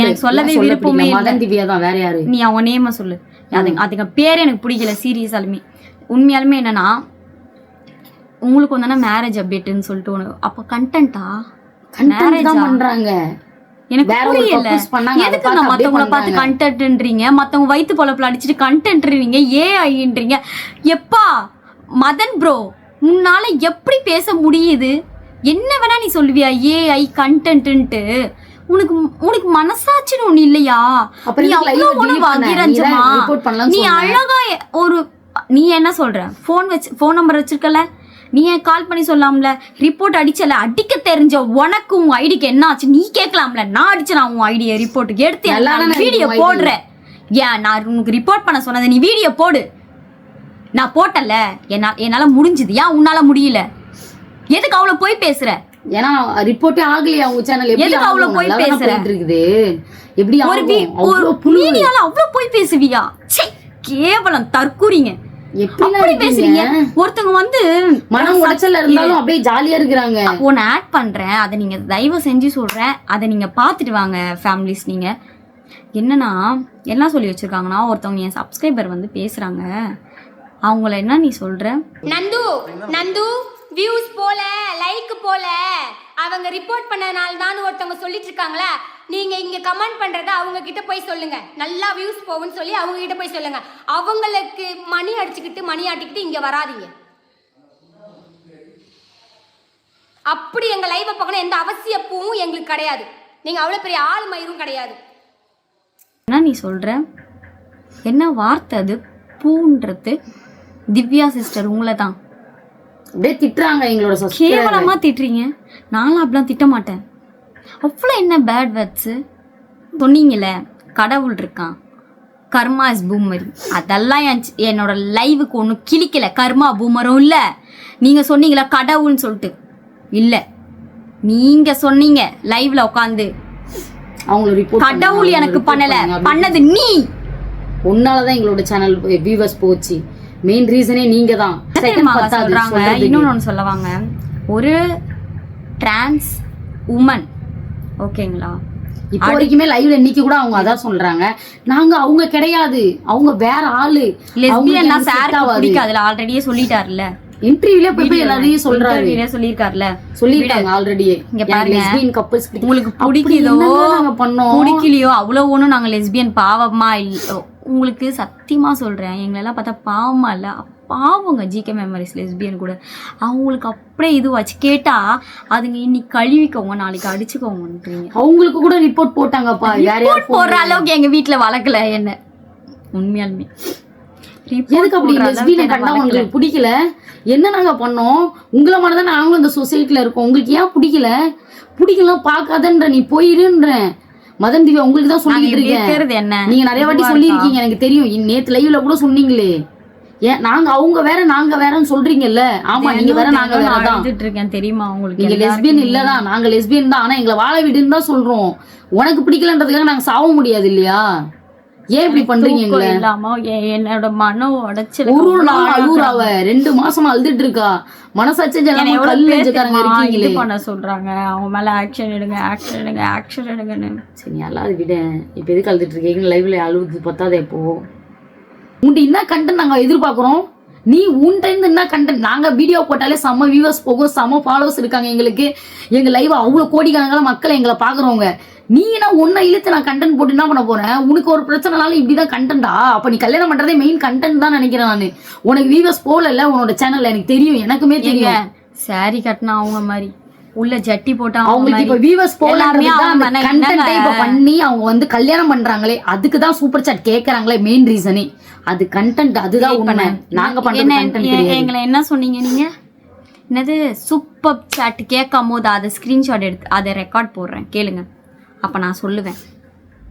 Speaker 1: எனக்கு சொல்லவே விருப்பமே இல்லை. நீ அவங்க நேமை சொல்லு, அதுக்கு பேர் எனக்கு பிடிக்கல சீரியஸாலுமே. உண்மையாலுமே என்னன்னா, உங்களுக்கு வந்து மேரேஜ் அப்டேட்டுன்னு சொல்லிட்டு ஒன்று, அப்போ கண்டென்ட்டா
Speaker 2: மேரேஜ் தான் பண்றாங்க.
Speaker 1: எனக்கு புரியல எதுக்கு நான் மத்தவங்களை பார்த்து கண்டென்ட்ன்றீங்க, மத்தவங்க வயிற்று பொழப்புல அடிச்சுட்டு கண்டென்ட்ன்றீங்க, ஏஐன்றீங்க. எப்பா மதன் ப்ரோ, உன்னால எப்படி பேச முடியுது? என்ன வேணா நீ சொல்லுவியா ஏஐ கண்டென்ட்ன்ட்டு? உனக்கு மனசாட்சின்னு ஒண்ணு இல்லையா? நீ அழகா ஒரு நீ என்ன சொல்ற, ஃபோன் நம்பர் வச்சிருக்கல, நீ ஏன் கால் பண்ணி சொல்லாம்ல? ரிப்போர்ட் அடிச்சல, அடிக்க தெரிஞ்ச உனக்கு உங்க ஐடிக்கு என்ன ஆச்சு நீ கேட்கலாம்ல? நான் அடிச்சேன் உன் ஐடியை ரிப்போர்ட்டுக்கு எடுத்து எல்லாரும் வீடியோ போடுறேன். ஏன் நான் உனக்கு ரிப்போர்ட் பண்ண சொன்னதை நீ வீடியோ போடு. நான் போட்டல, என்னால முடிஞ்சுது, ஏன் உன்னால முடியல? எதுக்கு அவ்வளவு போய் பேசுற?
Speaker 2: ஏன்னா ரிப்போர்ட்டே ஆகலையா உங்க சேனல்?
Speaker 1: எதுக்கு அவ்வளவு போய் பேசுற?
Speaker 2: எப்படி
Speaker 1: ஒரு வீடியோல அவ்வளவு போய் பேசுவியா? கேவலம் தற்கூறிங்க. எப்படி பேசுறீங்க? ஒருத்தவங்க வந்து
Speaker 2: மனம் உடைச்சல இருந்தாலும் அப்படியே ஜாலியா இருக்கிறாங்க.
Speaker 1: ஒன்னு ஆட் பண்றேன், அதை நீங்க தயவு செஞ்சு சொல்றேன், அதை நீங்க பாத்துட்டு வாங்க ஃபேமிலிஸ். நீங்க என்னன்னா என்ன சொல்லி வச்சிருக்காங்கன்னா, ஒருத்தவங்க என் சப்ஸ்கிரைபர் வந்து பேசுறாங்க, அவங்கள என்ன நீ சொல்ற?
Speaker 4: நந்து வியூஸ் போல, லைக் போல, அவங்க ரிப்போர்ட் பண்ணனால தான் ஒருத்தவங்க சொல்லிட்டு இருக்காங்களா. நீங்க இங்க கமெண்ட் பண்றத அவங்க கிட்ட போய் சொல்லுங்க, நல்லா வியூஸ் போகும்னு சொல்லி அவங்க கிட்ட போய் சொல்லுங்க. அவங்களுக்கு மணி அடிச்சுக்கிட்டு மணி ஆட்டிக்கிட்டு இங்க வராதீங்க. அப்படி எங்க லைவ் பார்க்கணும் எந்த அவசியமும் எங்களுக்கு கிடையாது. நீங்க அவ்வளவு பெரிய ஆள் மயிரும் கிடையாது.
Speaker 1: என்ன நீ சொல்ற? என்ன வார்த்தை அது? பூன்றது திவ்யா சிஸ்டர் உங்களை தான்
Speaker 2: அப்படியே திட்டுறாங்க, எங்களோட
Speaker 1: கேவலமா திட்டுறீங்க. நானும் அப்படிலாம் திட்ட மாட்டேன். அவ்வளோ என்ன பேட் வேர்ட்ஸு சொன்னீங்களே, கடவுள் இருக்கான், கர்மா இஸ் பூமரி. அதெல்லாம் என்னோட லைவுக்கு ஒன்றும் கிளிக்கல. கர்மா பூமரும் இல்லை. நீங்க சொன்னீங்களா கடவுள்னு சொல்லிட்டு, இல்லை நீங்க சொன்னீங்க லைவ்ல உட்காந்து
Speaker 2: அவங்கள ரிப்போர்ட்
Speaker 1: கடவுள் எனக்கு பண்ணல, பண்ணது நீ.
Speaker 2: உன்னாலதான் எங்களோட சேனல் வியூவர்ஸ் போச்சு. மெயின் ரீசனே நீங்க தான்.
Speaker 1: சொல்றாங்க இன்னொன்னு சொல்லுவாங்க, ஒரு டிரான்ஸ் உமன் ஓகேங்களா,
Speaker 2: இப்போ வரைக்குமே லைவ்ல இன்னைக்கு கூட அவங்க அதான் சொல்றாங்க, நாங்க அவங்க கிடையாது, அவங்க வேற ஆளு.
Speaker 1: லெஸ்பியன்னா சாருக்கு பிடிக்காதுல, ஆல்ரெடியே சொல்லிட்டாருல.
Speaker 2: இன்டர்வியூல போய் எல்லாரையும் சொல்றாரு,
Speaker 1: சொல்லிருக்காருல,
Speaker 2: சொல்லிட்டாங்க ஆல்ரெடியே.
Speaker 1: இங்க பாருங்க,
Speaker 2: லெஸ்பியன் கப்பிள்ஸ்
Speaker 1: உங்களுக்கு பிடிக்குதோ பிடிக்கலையோ அவ்வளவு ஒண்ணும் நாங்க லெஸ்பியன் பாவமா இல்ல, உங்களுக்கு சத்தியமா சொல்றேன், எங்களெல்லாம் பார்த்தா பாவமா இல்ல, பாவங்க. ஜிகே மெமரிஸ் லெஸ்பியன் கூட அவங்களுக்கு அப்படியே இது வச்சு கேட்டா அதுங்க இன்னைக்கு கழுவிக்கோங்க நாளைக்கு அடிச்சுக்கோங்க.
Speaker 2: அவங்களுக்கு கூட ரிப்போர்ட் போட்டாங்கப்பா.
Speaker 1: ரிப்போர்ட் போடுற அளவுக்கு எங்க வீட்டுல வளர்க்கல என்ன, உண்மையாலுமே.
Speaker 2: எதுக்கு அப்படி லெஸ்பியனை கண்டா உங்களுக்கு பிடிக்கல? என்ன நாங்க பண்ணோம்? உங்களை மாதிரி தான் நாங்களும் இந்த சொசைட்டில இருக்கோம். உங்களுக்கு ஏன் பிடிக்கல? பிடிக்கலாம் பார்க்காதன்ற, நீ போயிருன்ற. மதன் திவ்யா உங்களுக்கு தான் சொல்லிட்டு இருக்கேன். நீங்க நிறைய வாட்டி சொல்லியிருக்கீங்க, எனக்கு தெரியும். நேத்து லைவ்ல கூட சொன்னீங்களே, ஏன் நாங்க அவங்க வேற நாங்க வேறன்னு சொல்றீங்கல்ல. ஆமா, நீங்க வேற நாங்க வேற தான்
Speaker 1: தெரியுமா உங்களுக்கு.
Speaker 2: நீங்க லெஸ்பியன் இல்லதான், நாங்க லெஸ்பியன் தான். ஆனா எங்களை வாழ விடுன்னு தான் சொல்றோம். உனக்கு பிடிக்கலன்றதுக்காக நாங்க சாவ முடியாது இல்லையா? ஏன் இப்படி பண்றீங்க?
Speaker 1: என்னோட மனம் உடைச்சு
Speaker 2: அழுவுறாவ 2 மாசமா அழுதுட்டு இருக்கா. மனசாட்சி இருக்கீங்களே
Speaker 1: பண்ண சொல்றாங்க, அவங்க மேல ஆக்ஷன் எடுங்க, ஆக்ஷன் எடுங்க, ஆக்ஷன் எடுங்கன்னு.
Speaker 2: சரி, நல்லா விட. இப்ப எதுக்கு அழுதுட்டு இருக்கீங்க? லைவ்ல அழுவுது பத்தாதே. இப்போ உன்ட்டு என்ன கண்டென்ட் நாங்க எதிர்பார்க்கிறோம்? நீ உன்ட்ட இருந்து என்ன கண்டென்ட்? நாங்க வீடியோ போட்டாலே செம்ம வியூவர்ஸ் போகும், செம்ம ஃபாலோவர்ஸ் இருக்காங்க எங்களுக்கு. எங்க லைவ் அவ்வளவு கோடிக்கணக்கான மக்கள் எங்களை பாக்குறவங்க. நீ என்ன ஒன்ன இழுத்து நான் கண்டென்ட் போட்டு என்ன பண்ண போறேன்? உனக்கு ஒரு பிரச்சனைனாலும் இப்படிதான் கண்டென்ட்டா? அப்ப நீ கல்யாணம் பண்றதே மெயின் கண்டென்ட் தான் நினைக்கிறேன் நானு. உனக்கு வியூவர்ஸ் போல உன்னோட சேனல்ல எனக்கு தெரியும், எனக்குமே தெரியும்.
Speaker 1: சாரி கட்டினா அவங்க மாதிரி உள்ள ஜட்டி போட்டா
Speaker 2: அவங்களுக்கு இப்ப வியூவர்ஸ் போலாமே கண்டென்ட் இப்ப பண்ணி அவங்க வந்து கல்யாணம் பண்றாங்களே, அதுக்கு தான் சூப்பர் சாட் கேக்குறாங்களே. மெயின் ரீசனே அது கண்டென்ட். அதுதான் உண்மை. நாங்க பண்றது
Speaker 1: எங்களை என்ன சொன்னீங்க நீங்க? என்னது சூப்பர் சாட் கேட்கும் போது அதை ஸ்கிரீன்ஷாட் எடுத்து அதை ரெக்கார்ட் போடுறேன் கேளுங்க, அப்ப நான் சொல்லுவேன்.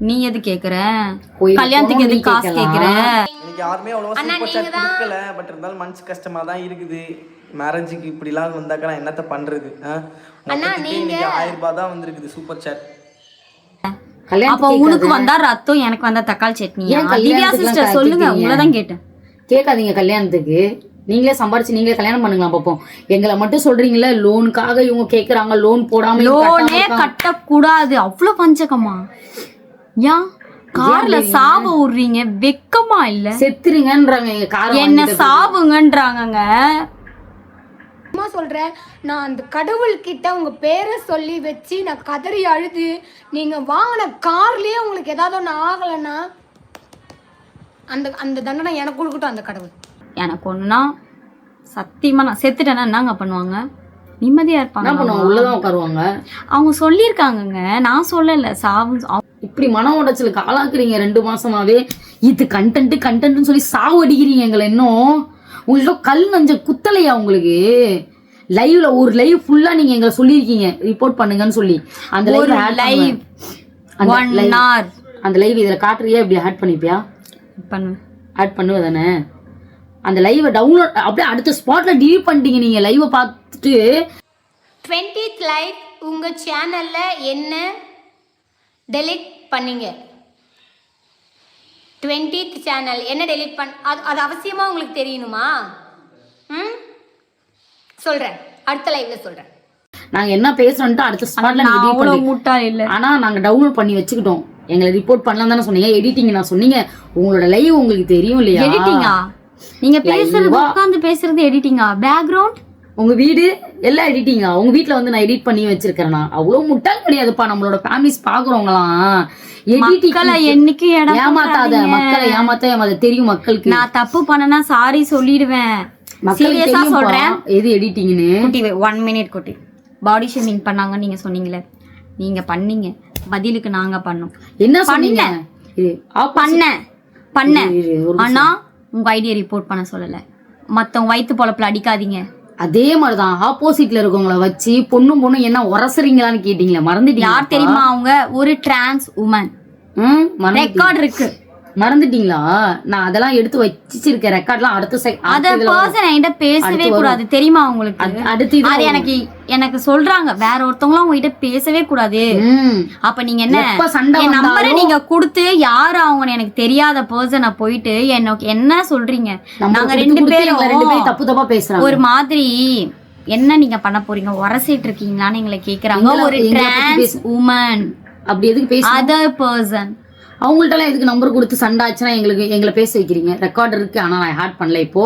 Speaker 1: நீ எது கேக்குற? கல்யாணத்துக்கு எது காசு கேக்குற?
Speaker 3: எனக்கு யாருமே அவ்வளவா சூப்பர் சாட் கொடுக்கல. பட் இருந்தாலும் மனசு கஷ்டமா தான் இருக்குது. மேரேஜுக்கு இப்படிலாம் வந்தாக்கா நான் என்னத்த பண்றது? இன்னைக்கு 1000 ரூபாய் தான் வந்திருக்குது சூப்பர் சாட்.
Speaker 1: அப்ப உனக்கு வந்தா ரத்தம், எனக்கு வந்தா தக்காளி சட்னி. திவ்யா சிஸ்டர் சொல்லுங்க, உங்களதான் கேட்டேன்.
Speaker 2: கேட்காதீங்க. கல்யாணத்துக்கு நீங்களே சம்பாரிச்சு நீங்களே கல்யாணம் பண்ணுங்களா பாப்போம். எங்களை மட்டும் சொல்றீங்களா லோனுக்காக இவங்க கேக்குறாங்க, லோன் போடாம.
Speaker 1: லோனே கட்ட கூடாது, அவ்வளவு பஞ்சகமா? ஏன் கார்ல சாப விடுறீங்க? வெக்கமா இல்ல?
Speaker 2: செத்துறீங்கன்றாங்க,
Speaker 1: என்ன சாவுங்கன்றாங்க.
Speaker 4: சொல்றேன், நான் அந்த கடவுள் கிட்ட உங்க பேரை சொல்லி வச்சு நான் கதறி அழுது, நீங்க வாங்கின கார்லயே உங்களுக்கு ஏதாவது ஒண்ணு ஆகலைன்னா அந்த அந்த தண்டனை எனக்கு கொடுக்கட்டும் அந்த கடவுள்.
Speaker 1: எனக்கு ஒண்ணுனா சத்தியமா நான் செத்துட்டேன்னா என்னங்க பண்ணுவாங்க? நிம்மதியா இருப்பாங்க,
Speaker 2: உள்ளதான் உட்காருவாங்க.
Speaker 1: அவங்க சொல்லியிருக்காங்கங்க, நான் சொல்லல. சாவு
Speaker 2: இப்படி மன உடைச்சலுக்கு ஆளாக்குறீங்க 2 மாசமாவே. இது கண்டென்ட் சொல்லி சாவு அடிக்கிறீங்க எங்களை. இன்னும் உங்களுக்கு கல் நஞ்ச குத்தலையா உங்களுக்கு? லைவ்ல ஒரு லைவ் ஃபுல்லா நீங்க எங்களை சொல்லியிருக்கீங்க ரிப்போர்ட் பண்ணுங்கன்னு சொல்லி. அந்த லைவ் அந்த லைவ் இதுல காட்டுறியா? இப்படி ஆட் பண்ணிப்பியா? ஆட் பண்ணுவதானே? அந்த லைவை டவுன்லோட் அப்படியே அடுத்த ஸ்பாட்ல டிலீட் பண்ணிட்டீங்க நீங்க லைவை பார்த்துட்டு.
Speaker 4: 20th லைவ் உங்க சேனல்ல என்ன டெலீட் பண்ணீங்க? 20th சேனல் என்ன டெலீட் அது அவசியமா உங்களுக்கு தெரியணுமா? சொல்றேன், அடுத்த லைவ்ல சொல்றேன்.
Speaker 2: நாங்க என்ன பேசுறோம்ட்டு அடுத்த ஸ்பாட்ல ஆனா நாங்க டவுன்லோட் பண்ணி வச்சுக்கிட்டோம். எங்களை ரிப்போர்ட் பண்ணலாம் தானே சொன்னீங்க. எடிட்டிங் நான் சொன்னீங்க, உங்களோட லைவ் உங்களுக்கு தெரியும் இல்லையா?
Speaker 1: எடிட்டிங்கா? நீங்க பேசுறது உட்கார்ந்து பேசுறது எடிட்டிங்கா? பேக்ரவுண்ட்
Speaker 2: உங்க வீடு எல்லாம் எடிட்டிங்கா? உங்க வீட்டுல வந்து நான் எடிட் பண்ணி வச்சிருக்கேனா? அவ்வளவு முட்டாள் கிடையாதுப்பா நம்மளோட ஃபேமிலிஸ் பாக்குறவங்களாம்.
Speaker 1: என்னைக்கு
Speaker 2: ஏமாத்தாத மக்களை, ஏமாத்த தெரியும் மக்களுக்கு.
Speaker 1: நான் தப்பு பண்ணனா சாரி சொல்லிடுவேன். சீரியஸா சொல்றேன்.
Speaker 2: எது எடிட்டிங்னு?
Speaker 1: 1 மினிட் குட்டி. பாடி ஷேமிங் பண்ணாங்க நீங்க சொன்னீங்களே, நீங்க பண்ணீங்க, பதிலுக்கு நாங்க பண்ணோம்.
Speaker 2: என்ன சொன்னீங்க?
Speaker 1: பண்ண ஆனா உங்க ஐடியா ரிப்போர்ட் பண்ண சொல்லல. மத்தவங்க வயித்து பொழப்புல அடிக்காதீங்க.
Speaker 2: அதே மாதிரிதான் ஆப்போசிட்ல இருக்கவங்கள வச்சு பொண்ணு என்ன உரசுறீங்களான்னு கேட்டீங்களா? மறந்துட்டீங்க.
Speaker 1: யார் தெரியுமா அவங்க? ஒரு டிரான்ஸ் உமன். ரெக்கார்ட் இருக்கு.
Speaker 2: மறந்துட்டீங்களா? நான் அதெல்லாம் எடுத்து வச்சிருக்கேன் ரெக்கார்ட்லாம்.
Speaker 1: அத பர்சன் என்கிட்ட பேசவே கூடாது தெரியுமா உங்களுக்கு?
Speaker 2: அடுத்து
Speaker 1: அது எனக்கு சொல்றாங்க வேற ஒருத்தவங்களும் உங்ககிட்ட பேசவே கூடாது. அப்ப நீங்க என்ன என் நம்பரை நீங்க கொடுத்து யாரு அவங்க எனக்கு தெரியாத பர்சனை போயிட்டு எனக்கு என்ன சொல்றீங்க? நாங்க ரெண்டு பேரும்
Speaker 2: தப்பு தப்பா பேசுறாங்க.
Speaker 1: ஒரு மாதிரி என்ன நீங்க பண்ண போறீங்க, உரசிட்டு இருக்கீங்களான்னு எங்களை கேக்குறாங்க. ஒரு டிரான்ஸ் உமன்
Speaker 2: அப்படி எதுக்கு பேச
Speaker 1: அதர் பர்சன்
Speaker 2: அவங்கள்ட்ட எல்லாம் எதுக்கு நம்பர் கொடுத்து சண்டை ஆச்சுன்னா எங்களை பேச வைக்கிறீங்க? ரெக்கார்ட் இருக்கு, ஆனா நான் ஆட் பண்ணல. இப்போ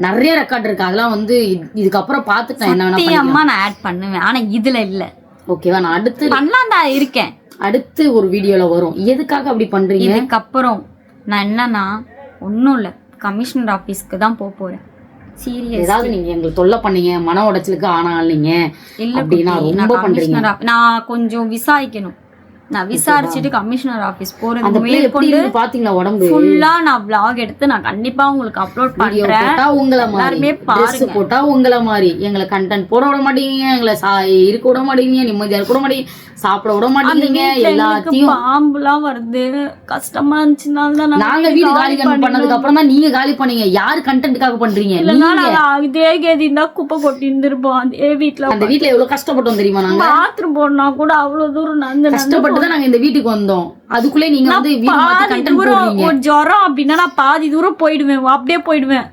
Speaker 2: நிறைய ரெக்கார்ட் இருக்கு, அதெல்லாம் வந்து இதுக்கப்புறம் பாத்துட்டேன் என்ன
Speaker 1: வேணா நான் ஆட் பண்ணுவேன், ஆனா இதுல இல்ல.
Speaker 2: ஓகேவா? நான் அடுத்து
Speaker 1: பண்ணலாம் தான் இருக்கேன்,
Speaker 2: அடுத்து ஒரு வீடியோல வரும். எதுக்காக அப்படி பண்றீங்க?
Speaker 1: இதுக்கப்புறம் நான் என்னன்னா ஒன்னும் இல்ல, கமிஷனர் ஆபீஸ்க்கு தான் போறேன். சீரியஸ்
Speaker 2: ஏதாவது நீங்க எங்களுக்கு தொல்லை பண்ணீங்க, மன உடைச்சலுக்கு ஆனாலீங்க அப்படின்னா ரொம்ப பண்றீங்க.
Speaker 1: நான் கொஞ்சம் விசாரிக்கணும். நான் விசாரிச்சுட்டு கமிஷனர் ஆபீஸ் போறது
Speaker 2: பாத்தீங்களா உடம்பு
Speaker 1: ஃபுல்லா நான் vlog எடுத்து நான் கண்டிப்பா உங்களுக்கு அப்லோட் பண்றேன்.
Speaker 2: உங்களை மாதிரி போட்டா உங்களை மாதிரி எங்களை கண்டென்ட் போட விட மாட்டீங்க, எங்களை இருக்க விட மாட்டீங்க, நிம்மதியா இருக்க விட மாட்டீங்க, சாப்பிட விட மாட்டீங்க. எல்லாத்தையும்
Speaker 1: பாம்புலாம் வருது, கஷ்டமா இருந்துச்சுனால
Speaker 2: நாங்க வீடு காலி பண்ணதுக்கு அப்புறம் தான் நீங்க காலி பண்ணீங்க. யாரு கண்டென்ட்காக பண்றீங்க?
Speaker 1: இதே கேதி தான் குப்பை கொட்டி இருந்திருப்போம் அதே வீட்டுல.
Speaker 2: அந்த வீட்டுல எவ்வளவு கஷ்டப்பட்டோம் தெரியுமா? நாங்க
Speaker 1: பாத்ரூம் போனா கூட அவ்வளவு தூரம்
Speaker 2: கஷ்டப்பட்டு தான் நாங்க இந்த வீட்டுக்கு வந்தோம். அதுக்குள்ளே நீங்க வந்து
Speaker 1: ஒரு ஜுரம் அப்படின்னா நான் பாதி தூரம் போயிடுவேன், அப்படியே போயிடுவேன்.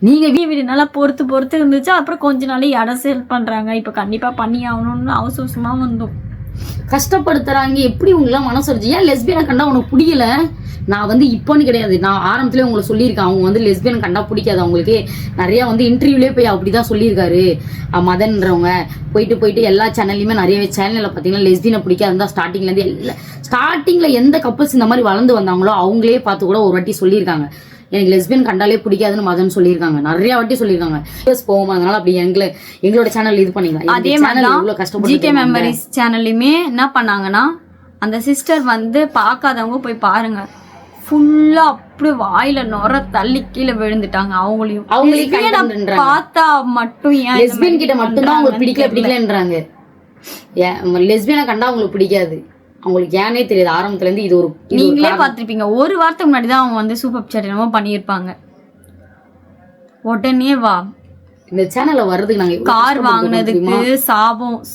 Speaker 1: நீங்க வீடு நல்லா பொறுத்து இருந்துச்சு. அப்புறம் கொஞ்ச நாள் இடம் சேல் பண்றாங்க, இப்ப கண்டிப்பா பண்ணி ஆகணும்னு அவசரமா வந்தோம்.
Speaker 2: கஷ்டப்படுத்துறாங்க. எப்படி உங்களெல்லாம் மனசு வச்சு? ஏன் லெஸ்பியனை கண்டா உனக்கு பிடிக்கல? நான் வந்து இப்போன்னு கிடையாது, நான் ஆரம்பத்திலே உங்களை சொல்லியிருக்கேன். அவங்க வந்து லெஸ்பியன் கண்டா பிடிக்காது அவங்களுக்கு. நிறைய வந்து இன்டர்வியூலே போய் அப்படிதான் சொல்லியிருக்காரு மதன்றவங்க. போயிட்டு எல்லா சேனல்லையுமே நிறைய சேனல்ல பார்த்தீங்கன்னா லெஸ்பியனை பிடிக்காது தான் ஸ்டார்டிங்ல எந்த கப்பல்ஸ் இந்த மாதிரி வளர்ந்து வந்தாங்களோ அவங்களே பார்த்து கூட ஒரு வாட்டி சொல்லியிருக்காங்க, எனக்கு லெஸ்பியன் கண்டாலே பிடிக்காதுன்னு மதன் சொல்லியிருக்காங்க. நிறைய வாட்டி சொல்லியிருக்காங்க. போவோம், அதனால அப்படி எங்களோட சேனல் இது பண்ணிக்கலாம்.
Speaker 1: அதே மாதிரி ஜிகே மெமரிஸ் சேனல்லையுமே என்ன பண்ணாங்கன்னா, அந்த சிஸ்டர் வந்து பார்க்காதவங்க போய் பாருங்க, ஃபுல்லா அப்படி வாயில நொற தள்ளி கீழே விழுந்துட்டாங்க. அவங்களையும் பார்த்தா மட்டும் ஏன்
Speaker 2: லெஸ்பியன் கிட்ட மட்டும்தான் அவங்களுக்கு பிடிக்கலன்றாங்க. லெஸ்பியனை கண்டா அவங்களுக்கு பிடிக்காது, அவங்களுக்கு ஏனே தெரியாது. ஆரம்பத்துல இருந்து இது ஒரு
Speaker 1: நீங்களே பாத்திருப்பீங்க, ஒரு வாரத்துக்கு முன்னாடி தான் அவங்க வந்து சூப்பர் சாட் என்னமோ பண்ணியிருப்பாங்க. உடனே வா
Speaker 2: இந்த சேனல்ல வர்றதுக்கு நாங்க
Speaker 1: கார் வாங்கினதுக்கு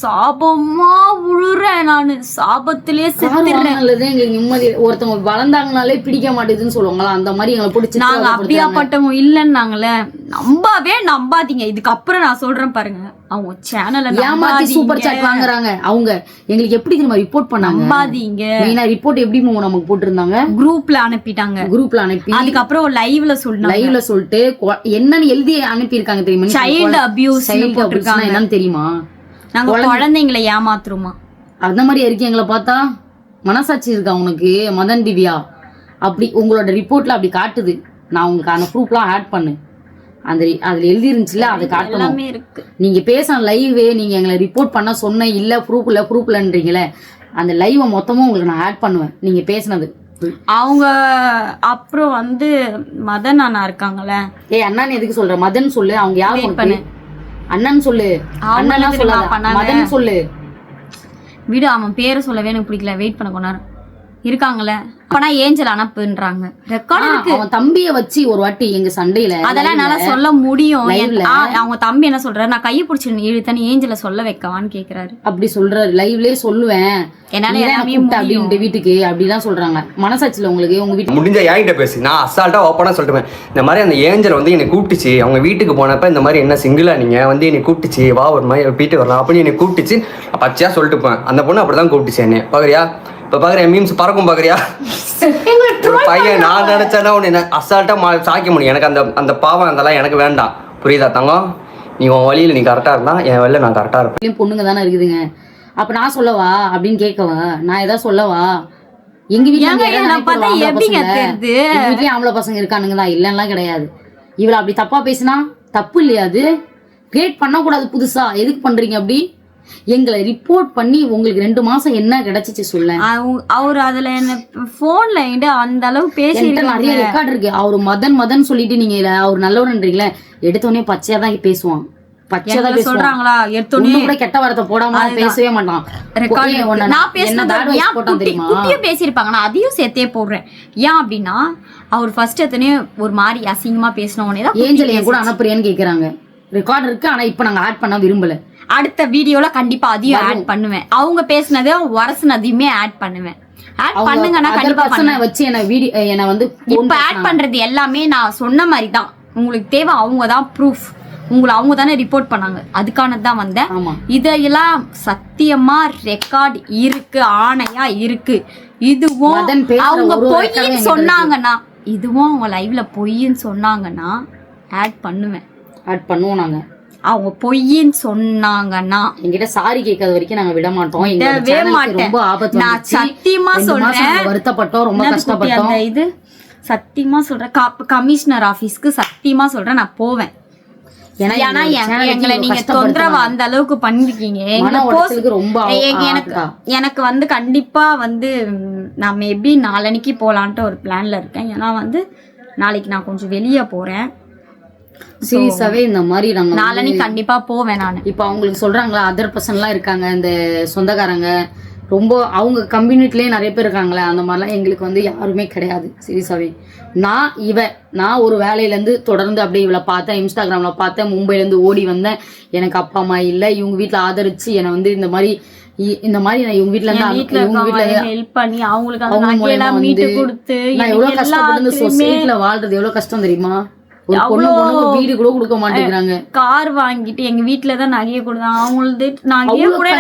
Speaker 1: சாபமா உழுறேன் நானு, சாபத்திலே செத்துறேன்.
Speaker 2: எங்களுக்கு நிம்மதி. ஒருத்தவங்க வளர்ந்தாங்கனாலே பிடிக்க மாட்டேதுன்னு சொல்லுவாங்களா, அந்த மாதிரி எங்களை பிடிச்சி
Speaker 1: நாங்க அப்படியாப்பட்டவங்க இல்லைன்னாங்களே. நம்பாதீங்க. இதுக்கப்புறம் நான் சொல்றேன் பாருங்க, அவங்க சேனலை
Speaker 2: ஏமாத்தி சூப்பர் சாட் வாங்குறாங்க. அவங்க எங்களுக்கு எப்படி தெரியுமா ரிப்போர்ட் பண்ணாங்க?
Speaker 1: நம்பாதீங்க.
Speaker 2: மெயினா ரிப்போர்ட் எப்படி நமக்கு போட்டிருந்தாங்க,
Speaker 1: குரூப்ல அனுப்பிட்டாங்க.
Speaker 2: குரூப்ல அனுப்பி
Speaker 1: அதுக்கப்புறம் லைவ்ல
Speaker 2: சொல்லிட்டு என்னன்னு எழுதி அனுப்பியிருக்காங்க தெரியுமா?
Speaker 1: சைல்டு அபியூஸ் போட்டிருக்காங்க.
Speaker 2: என்னன்னு தெரியுமா?
Speaker 1: நாங்க குழந்தைங்களை ஏமாத்துறோமா?
Speaker 2: அந்த மாதிரி இருக்கு. எங்களை பார்த்தா மனசாட்சி இருக்கா உனக்கு மதன் திவ்யா? அப்படி உங்களோட ரிப்போர்ட்ல அப்படி காட்டுது. நான் உங்களுக்கு அந்த ப்ரூஃப்லாம் ஆட் பண்ணு, அந்த அதுல எழுதி இருந்துச்சுல, அதை காட்டணும். நீங்க பேச லைவ் நீங்க எங்களை ரிப்போர்ட் பண்ண சொன்ன இல்ல ப்ரூஃப்லன்றீங்களே, அந்த லைவ் மொத்தமும் உங்களுக்கு நான் ஆட் பண்ணுவேன் நீங்க பேசினது.
Speaker 1: அவங்க அப்புறம் வந்து மதன் அண்ணா இருக்காங்கல்ல.
Speaker 2: அண்ணான்னு எதுக்கு சொல்ற? மதன் சொல்லு. அவங்க யாரு? அண்ணன் சொல்லு. அண்ணன் சொல்லாத, மதன் சொல்லு.
Speaker 1: விடு, அவன் பேரை சொல்லவே எனக்கு பிடிக்கல. வெயிட் பண்ண கொண்டாரு இருக்காங்கல்ல. அப்பனா ஏஞ்சல் அனுப்புன்றாங்க. ரெக்கார்ட் இருக்கு.
Speaker 2: அவன் தம்பிய வச்சு ஒரு வாட்டி எங்க சண்டையில
Speaker 1: அதெல்லாம் என்னால சொல்ல முடியும். அவங்க தம்பி என்ன சொல்றாரு, நான் கையை பிடிச்சி இழுத்தனி ஏஞ்சல சொல்ல வைக்கவான்னு கேக்குறாரு.
Speaker 2: அப்படி சொல்றாரு. லைவ்லயே சொல்லுவேன் என்னால எல்லாமே அப்படின்ட்டு வீட்டுக்கு அப்படிதான் சொல்றாங்க. மனசாட்சியில உங்களுக்கு உங்க வீட்டுக்கு
Speaker 5: முடிஞ்ச என்கிட்ட பேசு. நான் அசால்ட்டா ஓப்பனா சொல்லிட்டுவேன், இந்த மாதிரி அந்த ஏஞ்சல் வந்து என்னை கூப்பிட்டுச்சு. அவங்க வீட்டுக்கு போனப்ப இந்த மாதிரி என்ன சிங்கிளா நீங்க வந்து என்னை கூப்பிட்டுச்சு, வா ஒரு மாதிரி வீட்டுக்கு வரலாம் அப்படின்னு என்னை கூப்பிட்டுச்சு. பச்சையா சொல்லிட்டு போவேன். அந்த பொண்ணு அப்படிதான் கூப்பிட்டுச்சு என்ன. பாக்குறியா இப்ப பாக்குறியா மீம்ஸ் பறக்கும் பாக்குறியா? பையன் நான் நினைச்சேன்னா உன்னை அசால்ட்டா சாய்க்க முடியும். எனக்கு அந்த பாவம் அதெல்லாம் எனக்கு வேண்டாம். புரியுதா தங்கம்? நீ உன் வழியில நீ கரெக்டா இருந்தா என் வழியில நான் கரெக்டா இருப்பேன்.
Speaker 2: பொண்ணுங்க தானே இருக்குதுங்க. அப்ப நான் சொல்லவா அப்படின்னு கேட்கவா? நான் ஏதாவது சொல்லவா? எங்க வீட்டுலயும் ஆம்பளை பசங்க இருக்கானுங்க தான், இல்லன்னா கிடையாது. இவள அப்படி தப்பா பேசினா தப்பு இல்லையா? அது கிரியேட் பண்ண கூடாது. புதுசா எதுக்கு பண்றீங்க அப்படி? எங்களை ரிப்போர்ட் பண்ணி உங்களுக்கு 2 மாசம் என்ன கிடைச்சிச்சு சொல்ல.
Speaker 1: அவர் அதுல என்ன போன்ல அந்த அளவு பேசி
Speaker 2: நிறைய ரெக்கார்ட் இருக்கு. அவரு மதன் சொல்லிட்டு நீங்க அவர் நல்லவன்றீங்களே, எடுத்தோடனே பச்சையா தான் பேசுவான். பச்சைதான் பேசுவான்.
Speaker 1: சொல்றாங்களா எடுத்தோன்னே
Speaker 2: ஒண்ணும் கூட கெட்ட வார்த்தை போடாம பேசவே மாட்டான்.
Speaker 1: நான் பேசுறது குட்டியும் பேசியிருப்பாங்க, நான் அதையும் சேர்த்தே போடுறேன். ஏன் அப்படின்னா அவர் ஃபர்ஸ்ட் எத்தனையோ ஒரு மாதிரி அசிங்கமா பேசின உடனே தான்
Speaker 2: ஏஞ்சல் என் கூட அனுப்புறியான்னு கேக்குறாங்க. ரெக்கார்ட் இருக்கு, ஆனா இப்ப நாங்க ஆட் பண்ண விரும்பல.
Speaker 1: அடுத்த வீடியோல கண்டிப்பா அதையும் ஆட் பண்ணுவேன். அவங்க பேசினதே வரசுனதையுமே ஆட் பண்ணுவேன். ஆட் பண்ணுங்கன்னா கண்டிப்பா
Speaker 2: வச்சு என்ன வந்து
Speaker 1: இப்ப ஆட் பண்றது எல்லாமே நான் சொன்ன மாதிரி தான். உங்களுக்கு தேவை அவங்க தான் ப்ரூஃப், உங்களை அவங்க தானே ரிப்போர்ட் பண்ணாங்க, அதுக்கானது தான் வந்தேன். இதெல்லாம் சத்தியமா ரெக்கார்ட் இருக்கு, ஆணையா இருக்கு. இதுவும் அவங்க பொய்ன்னு சொன்னாங்கன்னா, இதுவும் அவங்க லைவ்ல பொய்ன்னு சொன்னாங்கன்னா ஆட் பண்ணுவேன்.
Speaker 2: ஆட் பண்ணுவோம் நாங்க.
Speaker 1: அவங்க பொய்ன்னு சொன்னாங்கன்னா
Speaker 2: என்கிட்ட சாரி கேட்காத வரைக்கும் நாங்க விட மாட்டோம். ரொம்ப ஆபத்து.
Speaker 1: நான் சத்தியமா சொல்றேன்,
Speaker 2: வருத்தப்பட்டோம், ரொம்ப கஷ்டப்பட்டோம்.
Speaker 1: இது சத்தியமா சொல்றேன், கமிஷனர் ஆபீஸ்க்கு சத்தியமா சொல்றேன் நான் போவேன். ஏன்னா எங்களை நீங்க தொந்தரவு அந்த அளவுக்கு பண்ணிருக்கீங்க. எனக்கு வந்து கண்டிப்பா வந்து நான் மேபி நாளைக்கு போலான்ட்டு ஒரு பிளான்ல இருக்கேன். ஏன்னா வந்து நாளைக்கு நான் கொஞ்சம் வெளியே போறேன்.
Speaker 2: சீரியஸாவே இந்த மாதிரி நாங்க
Speaker 1: நாளைக்கு கண்டிப்பா போவேன் நான்.
Speaker 2: இப்ப அவங்களுக்கு சொல்றாங்களா, அதர் பர்சன் எல்லாம் இருக்காங்க, இந்த சொந்தக்காரங்க ரொம்ப அவங்க கம்யூனிட்டிலேயே நிறைய பேர் இருக்காங்களே, அந்த மாதிரிலாம் எங்களுக்கு வந்து யாருமே கிடையாது. சீரியஸாவே நான் ஒரு வேலையிலேருந்து தொடர்ந்து அப்படியே இவளை பார்த்தேன், இன்ஸ்டாகிராமில் பார்த்தேன், மும்பைலேருந்து ஓடி வந்தேன். எனக்கு அப்பா அம்மா இல்லை, இவங்க வீட்டில் ஆதரிச்சு என்னை வந்து இந்த மாதிரி நான் இவங்க வீட்டுல இருந்து
Speaker 1: ஹெல்ப் பண்ணி அவங்களுக்கு மீட்டு கொடுத்து
Speaker 2: நான் எவ்வளவு கஷ்டப்பட்டு சொசைட்டில வாழ்றது எவ்வளவு கஷ்டம் தெரியுமா? வீடு கூட கொடுக்க மாட்டேங்கிறாங்க.
Speaker 1: கார் வாங்கிட்டு எங்க வீட்டுலதான் நகையை கொடுத்தாங்க. அவங்களது நகைய கூட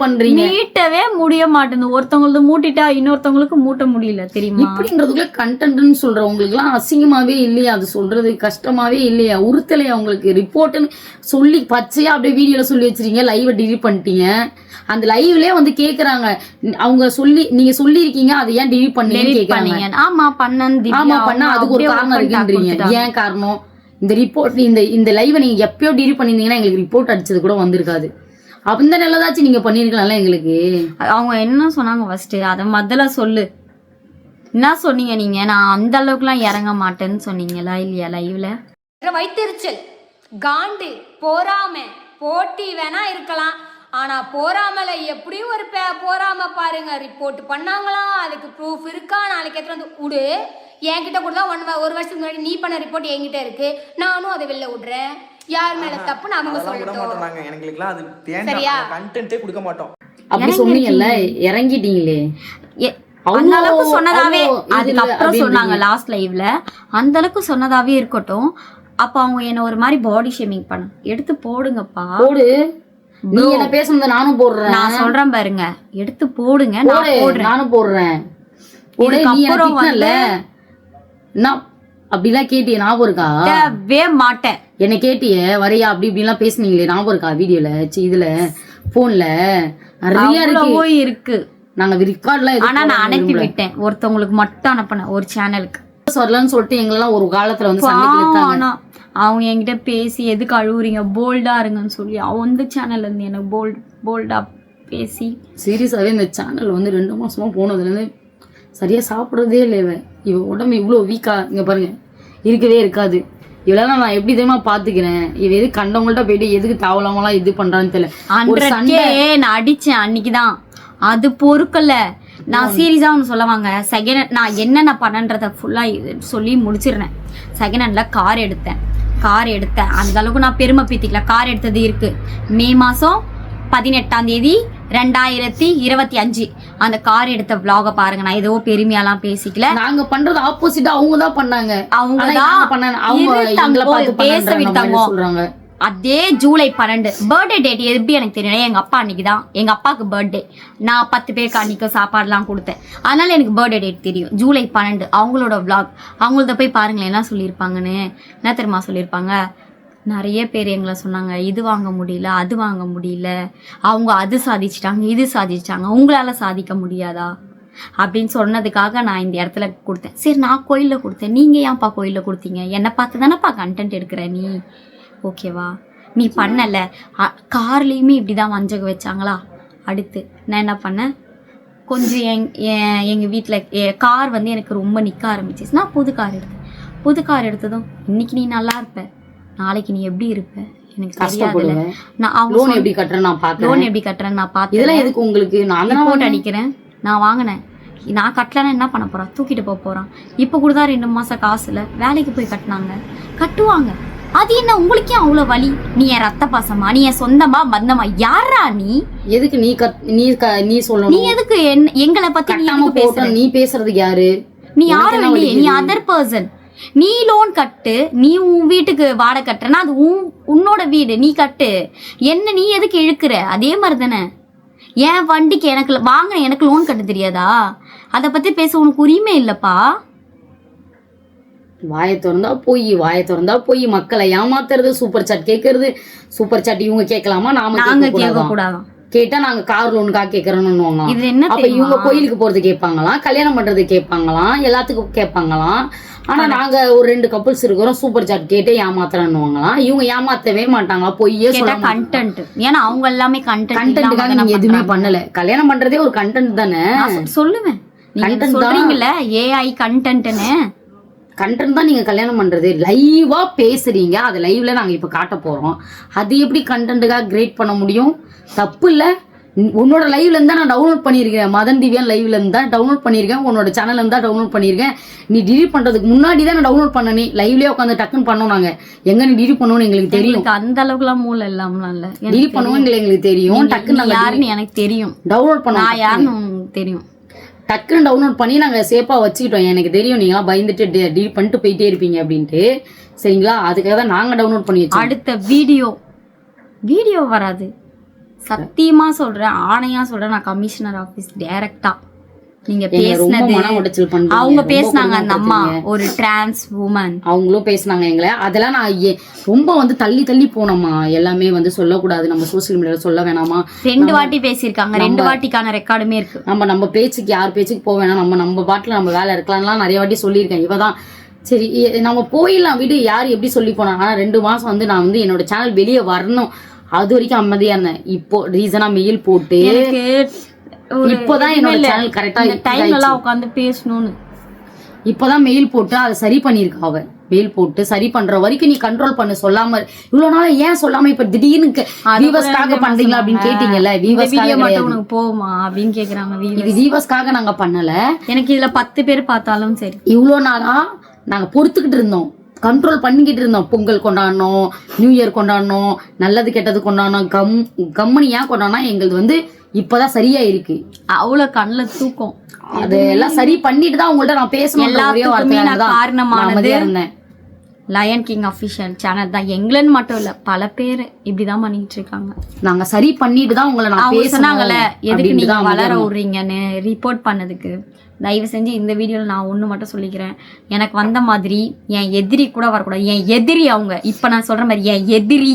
Speaker 1: பண்றீங்க, மீட்டவே முடிய மாட்டேங்குது. ஒருத்தவங்களுக்கு மூட்டிட்டா இன்னொருத்தவங்களுக்கு மூட்ட முடியல தெரியுமா?
Speaker 2: இப்படின்றதுக்குள்ள கண்டென்ட்னு சொல்றவங்களுக்கு எல்லாம் அசிங்கமாவே இல்லையா? அது சொல்றது கஷ்டமாவே இல்லையா? உறுத்தலையா உங்களுக்கு? ரிப்போர்ட்னு சொல்லி பச்சையா அப்படியே வீடியோல சொல்லி வச்சிருக்கீங்க, லைவ் டிலீட் பண்ணிட்டீங்க. அந்த லைவ்லயே வந்து கேக்குறாங்க, அவங்க நீங்க சொல்லி இருக்கீங்க, அதை ஏன் டிலீட் பண்ணீங்கன்னு கேக்குறாங்க.
Speaker 1: ஆமா பண்ணா அதுக்கு ஒரு காரணம் இருக்குன்றீங்க.
Speaker 2: ஏன் காரணம்? இந்த ரிப்போர்ட் இந்த லைவை நீங்க எப்பயோ டிலீட் பண்ணிருந்தீங்கன்னா எங்களுக்கு ரிப்போர்ட் அடிச்சது கூட வந்திருக்காது. அந்த நல்லதாச்சும் நீங்க பண்ணிருக்கலாம்ல எங்களுக்கு.
Speaker 1: அவங்க என்ன சொன்னாங்க ஃபர்ஸ்ட் அத முதல்ல சொல்லு. என்ன சொன்னீங்க நீங்க? நான் அந்த அளவுக்கு எல்லாம் இறங்க மாட்டேன்னு சொன்னீங்களா இல்லையா லைவ்ல?
Speaker 4: வைத்தறிச்சல், காண்டு, பொறாமை, போட்டி வேணா இருக்கலாம், ஆனா போறாமல எப்படியும் ஒரு போறாம பாருங்க. ரிப்போர்ட் பண்ணாங்களாம், அதுக்கு ப்ரூஃப் இருக்கா? நாளைக்கு எத்தனை வந்து விடு, என்கிட்ட கூட தான் ஒரு வருஷத்துக்கு முன்னாடி நீ பண்ண ரிப்போர்ட் என்கிட்ட இருக்கு, நானும் அதை வெளில விடுறேன். யார் மேல தப்புன்னு அவங்க சொல்லட்டும்.
Speaker 3: எங்களுக்குலாம் அது தேவையா கண்டென்ட்டே கொடுக்க மாட்டோம்.
Speaker 2: அப்படி சொன்னீங்கல்ல, இறங்கிட்டீங்களே.
Speaker 1: அந்த அளவுக்கு சொன்னதாவே அதுக்கப்புறம் சொன்னாங்க லாஸ்ட் லைவ்ல. அந்த அளவுக்கு சொன்னதாவே இருக்கட்டும். அப்ப அவங்க என்ன ஒரு மாதிரி பாடி ஷேமிங் பண்ண எடுத்து போடுங்கப்பா, போடு.
Speaker 2: நீ என்ன பேசுனத நானும் போடுறேன்.
Speaker 1: நான் சொல்றேன் பாருங்க, எடுத்து போடுங்க, நான் போடுறேன்,
Speaker 2: நானும் போடுறேன். அப்படிலாம் கேட்டிய ஞாபகம் இருக்கா?
Speaker 1: மாட்டேன்.
Speaker 2: என்ன கேட்டிய வரையா அப்படி இப்படிலாம் பேசுனீங்களே ஞாபகம் இருக்கா? வீடியோல இதுல போன்ல நிறைய
Speaker 1: இருக்கு.
Speaker 2: நாங்க ரெக்கார்ட்லாம்
Speaker 1: ஆனா நான் அனுப்பி விட்டேன், ஒருத்தவங்களுக்கு மட்டும் அனுப்பினேன், ஒரு சேனலுக்கு
Speaker 2: சொல்லலன்னு சொல்லிட்டு எங்களெல்லாம் ஒரு காலத்துல வந்து சண்டைக்கு இழுத்தாங்க.
Speaker 1: அவங்க என்கிட்ட பேசி எதுக்கு அழுவுறீங்க, போல்டா இருங்கன்னு சொல்லி அந்த சேனல்ல இருந்து எனக்கு போல்டா பேசி.
Speaker 2: சீரியஸாவே இந்த சேனல் வந்து 2 மாசமா போனதுல இருந்து சரியா சாப்பிடுறதே இல்லை. இவ உடம்பு இவ்வளவு வீக்கா இங்க பாருங்க இருக்கவே இருக்காது. இவளெல்லாம் நான் எப்படி தெரியுமா பாத்துக்கிறேன். இவ எது கண்டவங்கள்ட்ட போயிட்டு எதுக்கு தாவலாமலாம் இது பண்றான்னு தெரியல.
Speaker 1: நான் அடிச்சேன் அன்னைக்குதான், அது பொறுக்கல. நான் சீரியஸா ஒன்று சொல்லுவாங்க, செகண்ட் ஹேண்ட் நான் என்னென்ன பண்ணன்றத ஃபுல்லா சொல்லி முடிச்சிடுறேன். செகண்ட் ஹேண்ட்ல கார் எடுத்தேன் அந்த அளவுக்கு நான் பெருமை பீத்திக்கல. கார் எடுத்தது இருக்கு. மே மாசம் 18 2025 அந்த கார் எடுத்த vlog பாருங்க. நான் ஏதோ பெருமையாலாம் பேசிக்கல.
Speaker 2: நாங்க பண்றது ஆப்போசிட்டா அவங்க தான் பண்ணாங்க.
Speaker 1: பேச விட்டாங்க சொல்றாங்க. அதே ஜூலை 12 பர்த்டே டேட் எப்படி எனக்கு தெரியல. எங்க அப்பா அன்னைக்குதான், எங்க அப்பாவுக்கு பர்த்டே. நான் 10 பேருக்கு அன்னைக்கு சாப்பாடுலாம் கொடுத்தேன், அதனால எனக்கு பர்த்டே டேட் தெரியும். ஜூலை 12 அவங்களோட vlog. அவங்கள்ட்ட போய் பாருங்களேன் என்ன சொல்லியிருப்பாங்கன்னு. என்ன தெரியுமா சொல்லியிருப்பாங்க? நிறைய பேர் எங்களை சொன்னாங்க, இது வாங்க முடியல, அது வாங்க முடியல, அவங்க அது சாதிச்சிட்டாங்க, இது சாதிச்சிட்டாங்க, உங்களால சாதிக்க முடியாதா அப்படின்னு சொன்னதுக்காக நான் இந்த இடத்துல கொடுத்தேன். சரி நான் கோயிலில் கொடுத்தேன், நீங்க ஏன்ப்பா கோயிலில் கொடுத்தீங்க? என்னை பார்த்து தானேப்பா கண்டென்ட் எடுக்கிற நீ, ஓகேவா? நீ பண்ணல. கார்லேயுமே இப்படிதான் வஞ்சக வச்சாங்களா? அடுத்து நான் என்ன பண்ணேன், கொஞ்சம் எங்கள் வீட்டில் கார் வந்து எனக்கு ரொம்ப நிற்க ஆரம்பிச்சிச்சு. நான் புது கார் எடுத்தேன். புது கார் எடுத்ததும் இன்னைக்கு நீ நல்லா இருப்ப, நாளைக்கு நீ எப்படி இருப்ப, எனக்கு தெரியாதுல்ல.
Speaker 2: கஷ்டப்படுவேன்.
Speaker 1: நான் அவங்க
Speaker 2: லோன் எப்படி கட்டுறேன் நான் பாக்குறேன்.
Speaker 1: லோன் எப்படி கட்டுறேன்னு நான் பார்த்தேன்.
Speaker 2: இதெல்லாம் எதுக்கு உங்களுக்கு? நான் தான்
Speaker 1: ரிப்போர்ட் அடிக்கிறேன். நான் வாங்கினேன். நான் கட்டலன்னா என்ன பண்ண போறான்? தூக்கிட்டு போறான். இப்போ கூட தான் 2 மாசம் காசுல வேலைக்கு போய் கட்டினாங்க. கட்டுவாங்க. அது என்ன உங்களுக்கே அவ்வளவு வலி? நீ என் ரத்த பாசமா? நீ என் சொந்தமா பந்தமா? யாரா நீ?
Speaker 2: எதுக்கு நீ சொல்லணும்?
Speaker 1: நீ எதுக்கு எங்களை பத்தி நீ எதுக்கு பேசுற?
Speaker 2: நீ பேசுறதுக்கு யாரு?
Speaker 1: நீ யாரும் இல்லையே. நீ அதர் பர்சன். நீ லோன் கட்டு. நீ உன் வீட்டுக்கு வாடகை கட்டுறனா அது உன்னோட வீடு. நீ கட்டு. என்ன நீ எதுக்கு இழுக்கிற? அதே மாதிரி தானே என் வண்டிக்கு எனக்கு லோன் கட்ட தெரியாதா? அதை பத்தி பேச உனக்கு உரிமை இல்லப்பா.
Speaker 2: வாயை திறந்தா போய் மக்களை ஏமாத்துறது, சூப்பர் சாட் கேட்கறது. சூப்பர் சாட் இவங்க கேட்கலாமா? நாங்க
Speaker 1: கேட்க கூடாதான்.
Speaker 2: கேட்டா நாங்க கார் லோனுக்காக கேட்கறோம்னு
Speaker 1: இது என்ன
Speaker 2: அப்ப இவங்க கோயிலுக்கு போறது கேட்பாங்களாம், கல்யாணம் பண்றது கேட்பாங்களாம், எல்லாத்துக்கும் கேட்பாங்களாம். ஆனா நாங்க ஒரு 2 கப்புள்ஸ் இருக்கிறோம், சூப்பர் சாட் கேட்டே ஏமாத்துறோம்னுவாங்களாம். இவங்க ஏமாத்தவே மாட்டாங்களா? பொய்யே சொல்ல
Speaker 1: கண்டென்ட். ஏன்னா அவங்க எல்லாமே
Speaker 2: கண்டென்ட்காக நீங்க எதுவுமே பண்ணல. கல்யாணம் பண்றதே ஒரு கண்டென்ட் தானே.
Speaker 1: சொல்லுவேன். நீங்க சொல்றீங்கல்ல ஏஐ கண்டென்ட்னு.
Speaker 2: கண்டென்ட் தான் நீங்க கல்யாணம் பண்றது. லைவா பேசுறீங்க, அது லைவ்ல நாங்க இப்ப காட்ட போறோம். அது எப்படி கண்டென்ட்டுக்காக கிரேட் பண்ண முடியும்? தப்பு இல்ல. உன்னோட லைவ்ல இருந்தா நான் டவுன்லோட் பண்ணிருக்கேன். மதன் திவ்யான் லைவ்ல இருந்தா டவுன்லோட் பண்ணிருக்கேன். உன்னோட சேனல்ல இருந்தா டவுன்லோட் பண்ணிருக்கேன். நீ டிலீட் பண்றதுக்கு முன்னாடி தான் நான் டவுன்லோட் பண்ண. நீ லைவ்லயே உட்காந்து டக்குன்னு பண்ணோம். நாங்க எங்க நீ டிலீட் பண்ணுவோம்னு எங்களுக்கு தெரியும்.
Speaker 1: அந்த அளவுக்கு எல்லாம் மூளை இல்லாமலாம் இல்ல.
Speaker 2: டிலீட் பண்ணுவோம் எங்களுக்கு தெரியும். டக்குன்னு
Speaker 1: யாருன்னு எனக்கு தெரியும்.
Speaker 2: டவுன்லோட் பண்ண
Speaker 1: நான் யாருன்னு தெரியும்.
Speaker 2: டக்குன்னு டவுன்லோட் பண்ணி நாங்க சேஃபா வச்சுக்கிட்டோம். எனக்கு தெரியும் நீங்களாம் பயந்துட்டு டீல் பண்ணிட்டு போயிட்டே இருப்பீங்க அப்படின்ட்டு. சரிங்களா? அதுக்காக தான் நாங்க டவுன்லோட் பண்ணி வச்சோம்.
Speaker 1: அடுத்த வீடியோ வராது. சத்தியமா சொல்றேன், ஆணையா சொல்றேன். நான் கமிஷனர் ஆபீஸ் டைரக்டா நீங்க பேசினது அவங்க பேசினாங்க. அந்த அம்மா ஒரு டிரான்ஸ் உமன்
Speaker 2: அவங்களும் பேசினாங்க எங்களை. அதெல்லாம் நான் ரொம்ப தள்ளி போனோமா. எல்லாமே சொல்லக்கூடாது, நம்ம சோசியல் மீடியால சொல்ல வேணாமா.
Speaker 1: 2 வாட்டி பேசியிருக்காங்க. 2 வாட்டிக்கான ரெக்கார்டுமே இருக்கு.
Speaker 2: நம்ம பேச்சுக்கு யார் பேச்சுக்கு போக வேணாம். நம்ம பாட்டுல நம்ம வேலை இருக்கலாம்லாம் நிறைய வாட்டி சொல்லியிருக்கேன். இவதான் சரி நம்ம போயிடலாம் விடு. யார் எப்படி சொல்லி போனாங்க. 2 மாசம் நான் என்னோட சேனல் வெளியே வரணும், அது வரைக்கும் அமைதியா இருந்தேன். இப்போ ரீசனா மெயில் போட்டு இப்பதான் என்னோட சேனல் கரெக்டா
Speaker 1: டைம்ல உட்காந்து பேசணும்னு
Speaker 2: இப்பதான் மெயில் போட்டு அதை சரி பண்ணிருக்கா. அவ மெயில் போட்டு சரி பண்ற வரைக்கும் நீ கண்ட்ரோல் பண்ண சொல்லாம இவ்வளவு நாள ஏன் சொல்லாம இப்ப திடீர்னு வீவர்ஸ்க்காக பண்றீங்களா அப்படின்னு கேட்டீங்கல்ல.
Speaker 1: உனக்கு போகுமா அப்படின்னு கேக்குறாங்க.
Speaker 2: இது வீவர்ஸ்க்காக நாங்க பண்ணல.
Speaker 1: எனக்கு இதுல 10 பேர் பார்த்தாலும் சரி.
Speaker 2: இவ்வளவு நாளா நாங்க பொறுத்துக்கிட்டு இருந்தோம், கண்ட்ரோல் பண்ணிக்கிட்டு இருந்தோம். பொங்கல் கொண்டாடணும், நியூ இயர் கொண்டாடணும், நல்லது கெட்டது கொண்டாடணும். கம்மனி ஏன் கொண்டாடணும்? எங்களுக்கு இப்பதான் சரியா இருக்கு.
Speaker 1: அவ்வளவு கண்ணுல தூக்கம்.
Speaker 2: அதெல்லாம் சரி பண்ணிட்டு தான் உங்கள்ட்ட நான் பேசணும்.
Speaker 1: காரணமானது லயன் கிங் அபிஷியல் சேனல் தான். எங்களன்னு மட்டும் இல்ல, பல பேர் இப்படிதான் பண்ணிட்டு இருக்காங்க.
Speaker 2: நாங்க சரி பண்ணிட்டு தான் உங்களை நான்
Speaker 1: பேசினாங்கல்ல, எதுக்கு நீங்க வளர விடுறீங்கன்னு ரிப்போர்ட் பண்ணதுக்கு. தயவு செஞ்சு இந்த வீடியோல நான் ஒண்ணு மட்டும் சொல்லிக்கிறேன். எனக்கு வந்த மாதிரி என் எதிரி கூட வரக்கூடாது. என் எதிரி அவங்க. இப்ப நான் சொல்ற மாதிரி என் எதிரி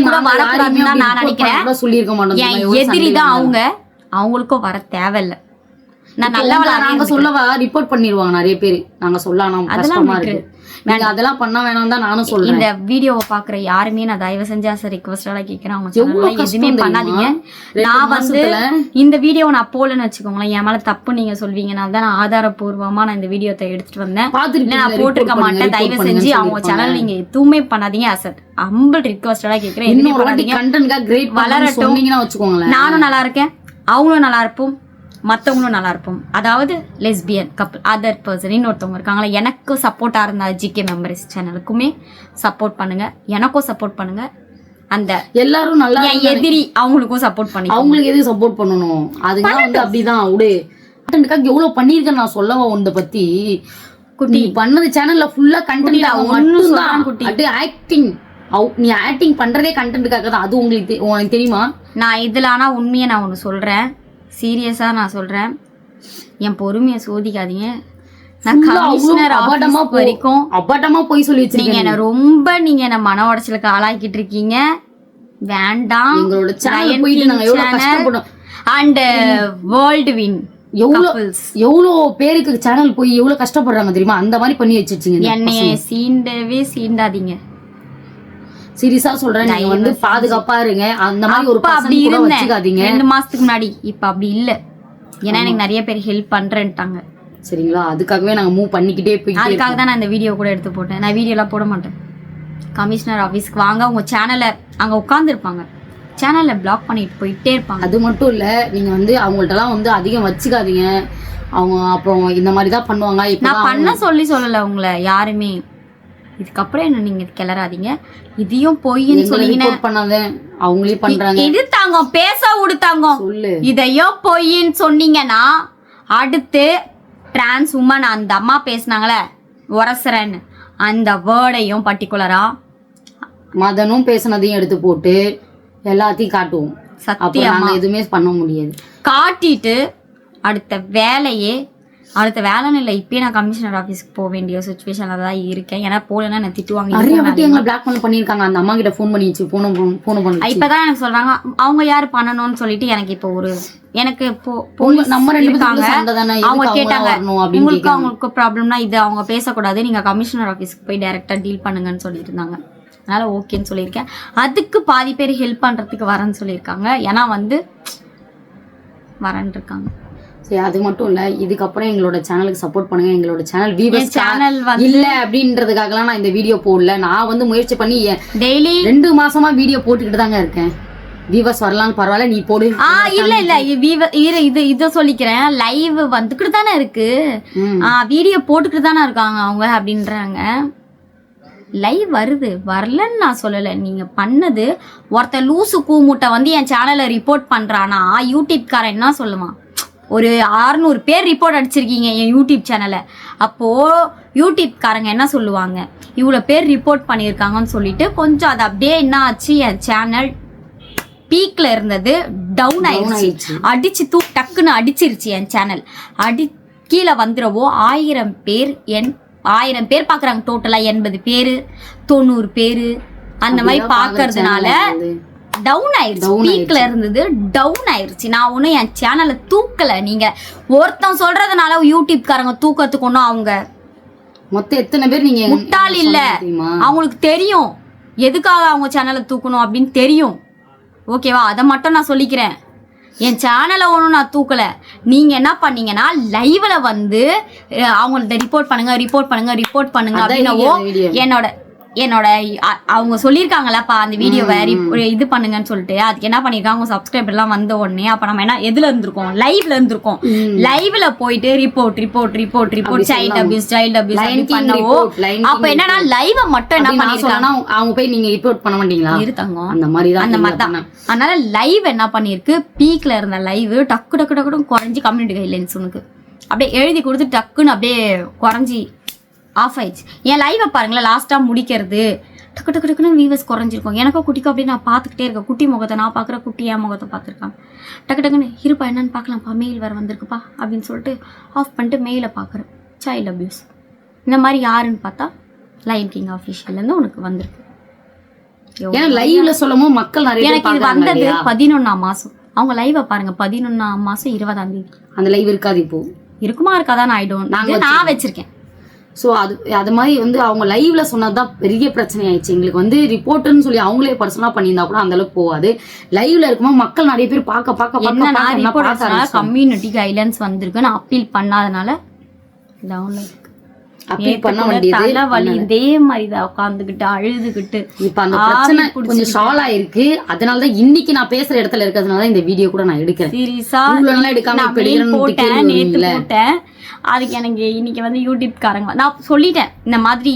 Speaker 1: கூட வரக்கூடாதுன்னு தான் நான் நினைக்கிறேன். என் எதிரி தான் அவங்க. அவங்களுக்கும் வர தேவையில்லை. நான் நல்லவளா
Speaker 2: நாங்க சொல்லவா ரிப்போர்ட் பண்ணிடுவாங்க நிறைய பேர். நாங்க சொல்லலாம் கஷ்டமா இருக்கு. நீங்க அதெல்லாம் பண்ண வேணாம் தான் நானும் சொல்றேன்.
Speaker 1: இந்த வீடியோவை பாக்குற யாருமே நான் தயவு செஞ்சு ரிக்வெஸ்டா கேட்கிறேன், அவங்க எதுவுமே பண்ணாதீங்க. நான் இந்த வீடியோ நான் போலன்னு வச்சுக்கோங்களேன், என் மேல தப்பு நீங்க சொல்வீங்க. நான் தான் ஆதாரபூர்வமா நான் இந்த வீடியோத்தை எடுத்துட்டு வந்தேன். நான் போட்டிருக்க மாட்டேன். தயவு செஞ்சு அவங்க சேனல் நீங்க எதுவுமே பண்ணாதீங்க. ஹம்பிள் ரிக்வெஸ்டா கேட்கிறேன், எதுவுமே பண்ணாதீங்க. வளரட்டும். நானும் நல்லா இருக்கேன், அவங்களும் நல்லா இருப்போம், மற்றவங்களும் நல்லா இருப்போம். அதாவது லெஸ்பியன் கப்பல், அதர் பர்சன் இன்னொருத்தவங்க இருக்காங்களா, எனக்கு சப்போர்ட்டாக இருந்த ஜிகே மெம்பர்ஸ் சேனலுக்குமே சப்போர்ட் பண்ணுங்க, எனக்கும் சப்போர்ட் பண்ணுங்க. அந்த எல்லாரும் நல்லா எதிரி அவங்களுக்கும் சப்போர்ட் பண்ணி.
Speaker 2: அவங்களுக்கு எதுக்கு சப்போர்ட் பண்ணணும்? அதுதான் அப்படிதான் விடு. கண்டென்ட்காக எவ்வளவு பண்ணிருக்கேன் நான் சொல்லவா உன்னை பத்தி. குட்டி பண்ணது சேனல்ல ஃபுல்லா கண்டென்ட் குட்டி. அது ஆக்டிங். நீ ஆக்டிங் பண்றதே கண்டென்ட்காக தான். அது உங்களுக்கு தெரியுமா? நான்
Speaker 1: இதுல ஆனா உண்மையை நான் ஒண்ணு சொல்றேன், சீரியஸா நான் சொல்றேன், என் பொறுமையை சோதிக்காதீங்க. நான் கமிஷனர் ஆபீஸ் வரைக்கும்
Speaker 2: அபாட்டமா போய் சொல்லி
Speaker 1: நீங்க என்ன ரொம்ப என்ன மன உடைச்சலுக்கு ஆளாக்கிட்டு இருக்கீங்க. வேண்டாம்.
Speaker 2: எங்களோட சேனல் போயிட்டு நாங்க எவ்வளவு கஷ்டப்படும்.
Speaker 1: அண்ட் வேர்ல்ட் வின்
Speaker 2: எவ்வளவு பேருக்கு சேனல் போய் எவ்வளவு கஷ்டப்படுறாங்க தெரியுமா? அந்த மாதிரி பண்ணி வச்சிருச்சீங்க.
Speaker 1: என்னைய சீண்டாதீங்க.
Speaker 2: சீரியஸா சொல்றேன், நீங்க பாதுகாப்பா இருங்க. அந்த மாதிரி ஒரு
Speaker 1: அப்படி வச்சுக்காதீங்க. 2 மாசத்துக்கு முன்னாடி இப்ப அப்படி இல்ல. ஏன்னா எனக்கு நிறைய பேர் ஹெல்ப் பண்றேன்ட்டாங்க.
Speaker 2: சரிங்களா? அதுக்காகவே நாங்க மூவ் பண்ணிக்கிட்டே போய்
Speaker 1: அதுக்காக தான் நான் இந்த வீடியோ கூட எடுத்து போட்டேன். நான் வீடியோ எல்லாம் போட மாட்டேன். கமிஷனர் ஆஃபீஸ்க்கு வாங்க, உங்க சேனலை அங்க உட்காந்துருப்பாங்க, சேனலை பிளாக் பண்ணிட்டு போயிட்டே இருப்பாங்க.
Speaker 2: அது மட்டும் இல்ல, நீங்க வந்து அவங்கள்ட்டலாம் வந்து அதிகம் வச்சுக்காதீங்க. அவங்க அப்புறம் இந்த மாதிரி தான் பண்ணுவாங்க.
Speaker 1: நான் பண்ண சொல்லல உங்களை யாருமே. இதுக்கப்புறம் என்ன நீங்க கிளறாதீங்க. இதையும் பொய்ன்னு சொன்னீங்கன்னா
Speaker 2: பண்ணாத, அவங்களே பண்றாங்க.
Speaker 1: எடுத்தாங்க பேச விடுத்தாங்க. இதையும் பொய்ன்னு சொன்னீங்கன்னா அடுத்து டிரான்ஸ் உமன் அந்த அம்மா பேசினாங்களே உரசரன், அந்த வேர்டையும் பர்டிகுலரா
Speaker 2: மதனும் பேசினதையும் எடுத்து போட்டு எல்லாத்தையும் காட்டுவோம்.
Speaker 1: சத்தியமா
Speaker 2: எதுவுமே பண்ண முடியாது.
Speaker 1: காட்டிட்டு அடுத்த வேலைன்னு இல்லை, இப்பயே நான் கமிஷனர் ஆஃபீஸ்க்கு போக வேண்டிய சுச்சுவேஷன்ல தான் இருக்கேன். ஏன்னா போலன்னா நான் திட்டுவாங்க.
Speaker 2: நிறைய வாட்டி எங்களை பிளாக்மெயில் பண்ணிருக்காங்க. அந்த அம்மா கிட்ட ஃபோன் பண்ணிச்சு, போன் பண்ணி
Speaker 1: இப்பதான் எனக்கு சொல்றாங்க அவங்க யாரு பண்ணணும்னு சொல்லிட்டு. எனக்கு இப்போ எனக்கு
Speaker 2: நம்ம
Speaker 1: அவங்க கேட்டாங்க அவங்களுக்கு ப்ராப்ளம்னா இது அவங்க பேசக்கூடாது, நீங்க கமிஷனர் ஆஃபீஸ்க்கு போய் டைரக்டா டீல் பண்ணுங்கன்னு சொல்லிட்டு இருந்தாங்க. அதனால ஓகேன்னு சொல்லியிருக்கேன். அதுக்கு பாதி பேர் ஹெல்ப் பண்றதுக்கு வரேன்னு சொல்லியிருக்காங்க. ஏன்னா வந்து வரேன்னு இருக்காங்க.
Speaker 2: சரி, அது மட்டும் இல்ல, இதுக்கப்புறம் எங்களோட சேனலுக்கு சப்போர்ட் பண்ணுங்க. எங்களோட சேனல் சேனல் இல்ல அப்படின்றதுக்காகலாம் நான் இந்த வீடியோ போடல. நான் வந்து முயற்சி பண்ணி
Speaker 1: டெய்லி
Speaker 2: 2 மாசமா வீடியோ போட்டுக்கிட்டு தாங்க இருக்கேன். வீவர்ஸ் வரலாம் பரவாயில்ல, நீ போடு.
Speaker 1: இல்ல இத சொல்லிக்கிறேன். லைவ் வந்துக்கிட்டு தானே இருக்கு, வீடியோ போட்டுக்கிட்டு தானே இருக்காங்க அவங்க அப்படின்றாங்க. லைவ் வருது, வரலன்னு நான் சொல்லலை. நீங்க பண்ணது ஒருத்தர் லூசு கூமுட்டை வந்து என் சேனலை ரிப்போர்ட் பண்றானா யூடியூப்காரன் என்ன சொல்லுவான்? ஒரு 600 பேர் ரிப்போர்ட் அடிச்சிருக்கீங்க என் யூடியூப் சேனலை. அப்போ யூடியூப்காரங்க என்ன சொல்லுவாங்க? இவ்வளோ பேர் ரிப்போர்ட் பண்ணியிருக்காங்கன்னு சொல்லிட்டு கொஞ்சம் அது அப்படியே என்ன ஆச்சு, என் சேனல் பீக்ல இருந்தது டவுன் ஆயிடுச்சு. அடிச்சு டக்குன்னு அடிச்சிருச்சு என் சேனல். கீழே வந்துடவோ 1000 பேர் பாக்குறாங்க. டோட்டலா 80 பேரு 90 பேரு அந்த மாதிரி பாக்குறதுனால டவுன் ஆயிருச்சு. பீக்ல இருந்தது டவுன் ஆயிருச்சு. நான் ஒன்னும் என் சேனலை தூக்கல. நீங்க ஒருத்தன் சொல்றதுனால யூடியூப்காரங்க தூக்கத்துக்கு ஒன்னும் அவங்க
Speaker 2: மொத்தம் எத்தனை பேர் நீங்க
Speaker 1: முட்டாள் இல்ல. அவங்களுக்கு தெரியும் எதுக்காக அவங்க சேனலை தூக்கணும் அப்படின்னு தெரியும். ஓகேவா? அதை மட்டும் நான் சொல்லிக்கிறேன். என் சேனலை ஒன்றும் நான் தூக்கலை. நீங்கள் என்ன பண்ணீங்கன்னா லைவ்ல வந்து அவங்கள்ட்ட ரிப்போர்ட் பண்ணுங்க அப்படின்னவோ என்னோட அவங்க சொல்லியிருக்காங்களப்பா அந்த வீடியோவை இது பண்ணுங்கன்னு சொல்லிட்டு அதுக்கு என்ன பண்ணியிருக்காங்க, அவங்க சப்ஸ்கிரைபர்லாம் வந்த உடனே அப்போ நம்ம என்ன எதில் இருந்திருக்கோம்? லைவ்ல போயிட்டு ரிப்போர்ட் சைல்ட் அபியூஸ் பண்ணவோ. அப்போ என்னன்னா லைவை மட்டும் என்ன பண்ணிருக்காங்க,
Speaker 2: அவங்க போய் நீங்க ரிப்போர்ட் பண்ண மாட்டீங்களா?
Speaker 1: இருத்தாங்க
Speaker 2: அந்த மாதிரி தான்.
Speaker 1: அதனால லைவ் என்ன பண்ணிருக்கு, பீக்ல இருந்த லைவ் டக்கு குறைஞ்சி கம்யூனிட்டி கைட்லைன்ஸ் உனக்கு அப்படியே எழுதி கொடுத்து டக்குன்னு அப்படியே குறைஞ்சி ஆஃப் ஆயிடுச்சு. என் லைவை பாருங்களேன், லாஸ்ட்டாக முடிக்கிறது டக்குன்னு வியூவர்ஸ் குறைஞ்சிருக்கும். எனக்கும் குட்டிக்கும் அப்படியே நான் பார்த்துக்கிட்டே இருக்கேன். குட்டி முகத்தை நான் பார்க்குற, குட்டி என் முகத்தை பார்த்துருக்காங்க. டக்குன்னு இருப்பா என்னன்னு பார்க்கலாம்ப்பா, மெயில் வேறு வந்திருக்குப்பா அப்படின்னு சொல்லிட்டு ஆஃப் பண்ணிட்டு மெயிலை பார்க்குறேன். சைல்ட் அபியூஸ் இந்த மாதிரி யாருன்னு பார்த்தா லயன் கிங் ஆஃபீஷியல்லேருந்து உனக்கு வந்திருக்கு.
Speaker 2: ஏன்னா லைவ்ல சொல்லவும் மக்கள் நிறைய
Speaker 1: எனக்கு இது வந்தது 11ஆம் மாதம். அவங்க லைவை பாருங்க, 11ஆம் மாதம் 20ஆம் தேதி.
Speaker 2: அந்த லைவ் இருக்காது, இப்போ
Speaker 1: இருக்குமா இருக்காதான் நான் வச்சிருக்கேன்.
Speaker 2: ஸோ அது மாதிரி வந்து அவங்க லைவ்ல சொன்னதுதான் பெரிய பிரச்சனை ஆயிடுச்சு எங்களுக்கு. வந்து ரிப்போர்ட்னு சொல்லி அவங்களே பர்சனலா பண்ணியிருந்தா கூட அந்த அளவுக்கு போகாது. லைவ்ல இருக்கும்போது மக்கள் நிறைய பேர் பார்க்க
Speaker 1: கம்யூனிட்டி கைட்லைன்ஸ் வந்திருக்கு. நான் அப்பீல் பண்ணாதனால டவுன்ல இருக்கு.
Speaker 2: அப்பீல் பண்ண வேண்டியது
Speaker 1: தலைவலி இதே மாதிரிதான் உட்காந்துக்கிட்டு அழுதுகிட்டு.
Speaker 2: இப்ப அந்த பிரச்சனை கொஞ்சம் சால்வ் ஆயிருக்கு. அதனாலதான் இன்னைக்கு நான் பேசுற இடத்துல இருக்கிறதுனால இந்த வீடியோ கூட நான் எடுக்கிறேன்.
Speaker 1: சீரியஸா போட்டேன். அதுக்கு எனக்கு இன்னைக்கு வந்து யூடியூப்காரங்க நான் சொல்லிட்டேன், இந்த மாதிரி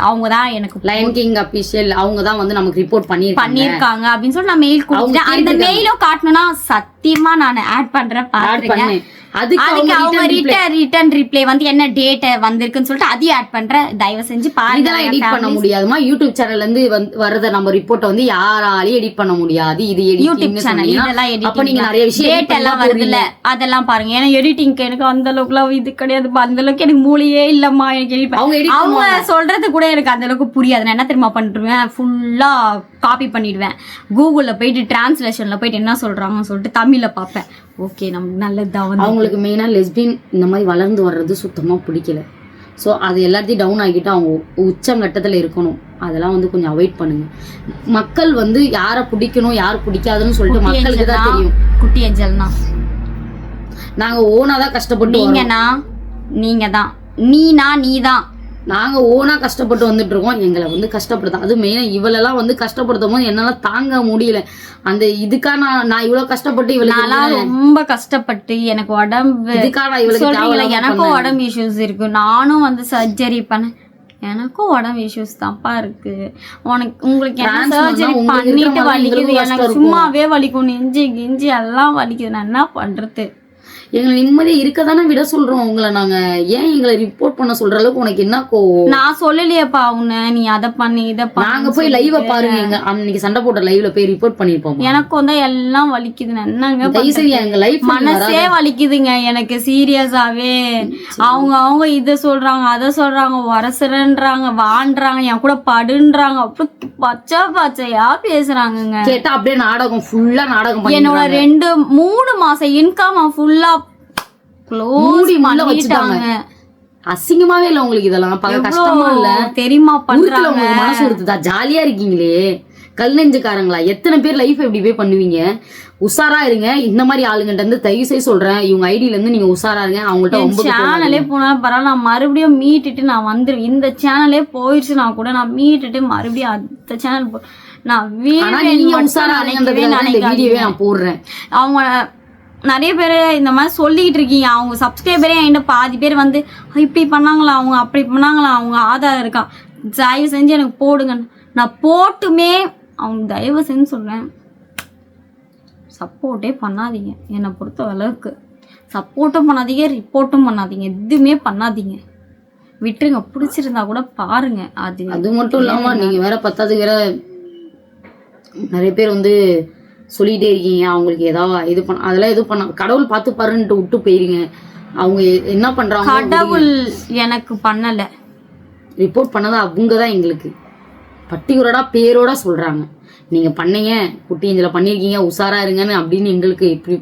Speaker 1: அவங்க தான் எனக்கு
Speaker 2: லயன் கிங் அபிஷியல் அவங்க தான் வந்து நமக்கு ரிப்போர்ட்
Speaker 1: பண்ணிருக்காங்க அப்படின்னு சொல்லி நான் மெயில் கொடுத்தேன். அந்த மெயிலும் காட்டணும்னா சத்தியமா நான் ஆட் பண்றேன், பாத்துருக்கேன். அதுக்கு அவங்க ரிட்டர்ன் ரிப்ளை வந்து என்ன டேட் வந்திருக்குன்னு சொல்லிட்டு அதையும் ஆட் பண்றேன். தயவு செஞ்சு பாருங்க.
Speaker 2: இதெல்லாம் எடிட் பண்ண முடியாதுமா? யூடியூப் சேனல்ல இருந்து வரத நம்ம ரிப்போர்ட்டை வந்து யாராலையும் எடிட் பண்ண முடியாது. இது
Speaker 1: யூடியூப் சேனல் இதெல்லாம் எடிட்.
Speaker 2: அப்ப நீங்க நிறைய விஷயம்
Speaker 1: டேட் எல்லாம் வருதுல்ல அதெல்லாம் பாருங்க. ஏன்னா எடிட்டிங்க்கு எனக்கு அந்த அளவுக்குலாம் இது கிடையாது. அந்த அளவுக்கு எனக்கு மூளையே இல்லம்மா. எனக்கு அவங்க சொல்றது கூட எனக்கு அந்த அளவுக்கு புரியாது. நான் என்ன தெரியுமா பண்ணிடுவேன், ஃபுல்லா காப்பி பண்ணிடுவேன். கூகுள்ல போயிட்டு டிரான்ஸ்லேஷன்ல போயிட்டு என்ன சொல்றாங்கன்னு சொல்லிட்டு தமிழ்ல பார்ப்பேன். ஓகே நம்ம நல்லதுதான்.
Speaker 2: அவங்களுக்கு மெயினா லெஸ்பியன் இந்த மாதிரி வளர்ந்து வர்றது சுத்தமா பிடிக்கல. ஸோ அது எல்லாத்தையும் டவுன் ஆகிட்டு அவங்க உச்சங்கட்டத்தில் இருக்கணும். அதெல்லாம் வந்து கொஞ்சம் அவாய்ட் பண்ணுங்க. மக்கள் வந்து யாரை பிடிக்கணும் யார் பிடிக்காதுன்னு சொல்லிட்டு மக்களுக்கு தான் தெரியும்.
Speaker 1: குட்டி ஏஞ்சல்னா
Speaker 2: நாங்க ஓனா தான் கஷ்டப்பட்டு
Speaker 1: நீங்க தான் நீதான்
Speaker 2: நாங்க ஓனா கஷ்டப்பட்டு வந்துட்டு இருக்கோம். எங்களை வந்து கஷ்டப்படுத்தோம். அது மெயினா இவளெல்லாம் வந்து கஷ்டப்படுத்தும் போது என்னால தாங்க முடியல. அந்த இதுக்கா நான் இவ்வளவு கஷ்டப்பட்டு
Speaker 1: இவளுக்கு ரொம்ப கஷ்டப்பட்டு எனக்கு உடம்பு சொல்றீங்களா, எனக்கும் உடம்பு இஷ்யூஸ் இருக்கு. நானும் வந்து சர்ஜரி பண்ண எனக்கும் உடம்பு இஷ்யூஸ் தான்ப்பா இருக்கு. உங்களுக்கு என்ன சர்ஜரி பண்ணிட்டு வலிக்குது, எனக்கு சும்மாவே வலிக்கும், நெஞ்சு கிஞ்சி எல்லாம் வலிக்குது. நான் என்ன பண்றது?
Speaker 2: எங்களை நிம்மதியா இருக்கதானே விட சொல்றோம் உங்களை. நாங்க ஏன் எங்களை ரிப்போர்ட் பண்ண சொல்ற அளவுக்கு உனக்கு என்ன கோவம்?
Speaker 1: நான் சொல்லலையேப்பா உன்னை நீ அதை பண்ணி இதை பண்ணி.
Speaker 2: நாங்க போய் லைவ பாருங்க, அன்னைக்கு சண்டை போட்ட லைவ்ல போய் ரிப்போர்ட் பண்ணிருப்போம்.
Speaker 1: எனக்கு வந்து எல்லாம் வலிக்குது. என்னங்க
Speaker 2: எங்க லைஃப்
Speaker 1: மனசே வலிக்குதுங்க எனக்கு சீரியஸாவே. அவங்க இதை சொல்றாங்க அதை சொல்றாங்க, வரசுறன்றாங்க, வான்றாங்க, என் கூட படுன்றாங்க, அப்படி பச்சையா பேசுறாங்க.
Speaker 2: கேட்டா அப்படியே நாடகம் ஃபுல்லா நாடகம்.
Speaker 1: என்னோட 2-3 மாசம் இன்கம் ஃபுல்லா
Speaker 2: அசிங்கமாவே இல்ல உங்களுக்கு? இதெல்லாம் கஷ்டமா இல்ல
Speaker 1: தெரியுமா? பண்றாங்க
Speaker 2: உங்களுக்கு மனசு கொடுத்துதா? ஜாலியா இருக்கீங்களே கல் நெஞ்சுக்காரங்களா? எத்தனை பேர் லைஃப் எப்படி போய் பண்ணுவீங்க? உஷாரா இருங்க. இந்த மாதிரி ஆளுங்கிட்ட இருந்து தயவு செய்து சொல்றேன், இவங்க ஐடியில இருந்து நீங்க உஷாரா இருங்க. அவங்கள்ட்ட
Speaker 1: சேனலே போனா பரவாயில்ல, நான் மறுபடியும் மீட்டுட்டு நான் வந்துருவேன். இந்த சேனலே போயிடுச்சுன்னா கூட நான் மீட்டுட்டு மறுபடியும் அடுத்த சேனல் நான்
Speaker 2: வீடியோவே நான் போடுறேன்.
Speaker 1: அவங்க நிறைய பேர் இந்த மாதிரி சொல்லிக்கிட்டு இருக்கீங்க. அவங்க சப்ஸ்கிரைபரே என்கிட்ட பாதி பேர் வந்து இப்படி பண்ணாங்களா, அவங்க அப்படி பண்ணாங்களா, அவங்க ஆதாரம் இருக்கா, தயவு செஞ்சு எனக்கு போடுங்க. நான் போட்டுமே அவங்க தயவு செஞ்சு சொல்கிறேன், சப்போர்ட்டே பண்ணாதீங்க. என்னை பொறுத்த அளவுக்கு சப்போர்ட்டும் பண்ணாதீங்க, ரிப்போர்ட்டும் பண்ணாதீங்க, எதுவுமே பண்ணாதீங்க, விட்டுருங்க. பிடிச்சிருந்தா கூட பாருங்க.
Speaker 2: அது மட்டும் இல்லாமல் நீங்கள் வேற பத்தாது வேற நிறைய பேர் வந்து சொல்லிட்டே இருக்கீங்க. அவங்களுக்கு ஏதாவது இது பண்ண அதெல்லாம் எதுவும் பண்ண கடவுள் பார்த்து பாருன்ட்டு விட்டு போயிருங்க. அவங்க என்ன பண்றாங்க?
Speaker 1: கடவுள் எனக்கு பண்ணல,
Speaker 2: ரிப்போர்ட் பண்ணதா அவங்க தான் எங்களுக்கு பர்டிகுலரா பேரோட சொல்றாங்க. நீங்க பண்ணீங்க, குட்டி இதில் பண்ணியிருக்கீங்க, உஷாரா இருங்கன்னு அப்படின்னு எங்களுக்கு இப்படி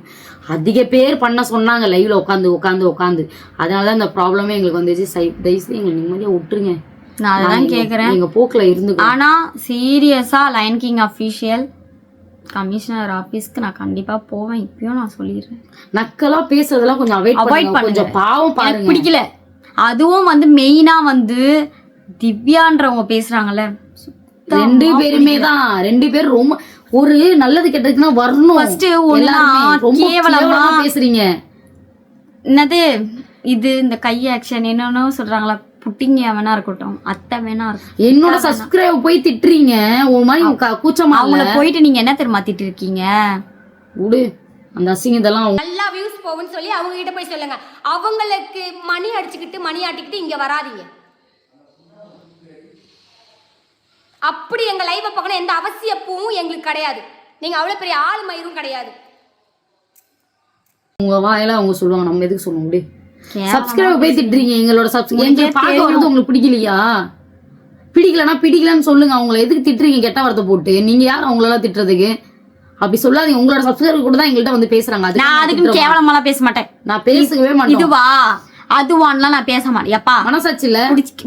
Speaker 2: அதிக பேர் பண்ண சொன்னாங்க லைவ்ல உட்காந்து. அதனாலதான் இந்த ப்ராப்ளமே எங்களுக்கு வந்துச்சு. தயவுசெய்து எங்களை நிம்மதியா விட்டுருங்க.
Speaker 1: நான் அதான் கேட்குறேன்,
Speaker 2: எங்க போக்குல இருந்து.
Speaker 1: ஆனா சீரியஸா லயன் கிங் அஃபிஷியல் கமிஷனர் ஆபீஸ்க்கு நான் கண்டிப்பா போவேன். இப்பயும் நான் சொல்லிடுறேன்.
Speaker 2: நக்கலா பேசுறதெல்லாம் கொஞ்சம் அவாய்ட் பண்ணுங்க. கொஞ்சம் பாவம் பாருங்க.
Speaker 1: பிடிக்கல. அதுவும் வந்து மெயினா வந்து திவ்யான்றவங்க பேசுறாங்கல்ல,
Speaker 2: 2 பேருமே தான். 2 பேரும் ரொம்ப ஒரு நல்லது கெட்டதுக்குன்னா வரணும். ஃபர்ஸ்ட் கேவலமா பேசுறீங்க.
Speaker 1: என்னது இது இந்த கை ஆக்ஷன் என்னன்னு சொல்றாங்களா, புட்டிங்க வேணா இருக்கட்டும், அத்தை வேணா இருக்கட்டும்,
Speaker 2: என்னோட சப்ஸ்கிரைப் போய் திட்டுறீங்க. ஒரு மாதிரி கூச்சமா
Speaker 1: அவங்கள போயிட்டு நீங்க என்ன தெரியுமா திட்டு இருக்கீங்க?
Speaker 2: விடு அந்த அசிங்க இதெல்லாம்.
Speaker 4: நல்லா வியூஸ் போகும்னு சொல்லி அவங்க கிட்ட போய் சொல்லுங்க. அவங்களுக்கு மணி அடிச்சுக்கிட்டு மணி ஆட்டிக்கிட்டு இங்க வராதீங்க. அப்படி எங்க லைவ பார்க்கணும் எந்த அவசியமும் எங்களுக்கு கிடையாது. நீங்க அவ்வளவு பெரிய ஆள் மயிரும் கிடையாது.
Speaker 2: உங்க வாயில அவங்க சொல்லுவாங்க, நம்ம எதுக்கு சொல்ல முடியும்? சப்ஸ்கிரைப் போய் திட்டுறீங்க. எங்களோட சப்ஸ்கிரைப் பார்க்க வரது உங்களுக்கு பிடிக்கலையா? பிடிக்கலன்னு சொல்லுங்க. அவங்கள எதுக்கு திட்டுறீங்க கெட்ட வார்த்தை போட்டு? நீங்க யார் அவங்களெல்லாம் திட்டுறதுக்கு? அப்படி சொல்லாதீங்க. உங்களோட சப்ஸ்கிரைபர் கூட தான் எங்கள்கிட்ட வந்து பேசுறாங்க.
Speaker 1: நான் அதுக்கு கேவலமாலாம் பேச மாட்டேன்.
Speaker 2: நான் பேசவே மாட்டேன்.
Speaker 1: இதுவா அதுவான்லாம் நான் பேச மாட்டேன். எப்பா
Speaker 2: மனசாச்சு இல்ல,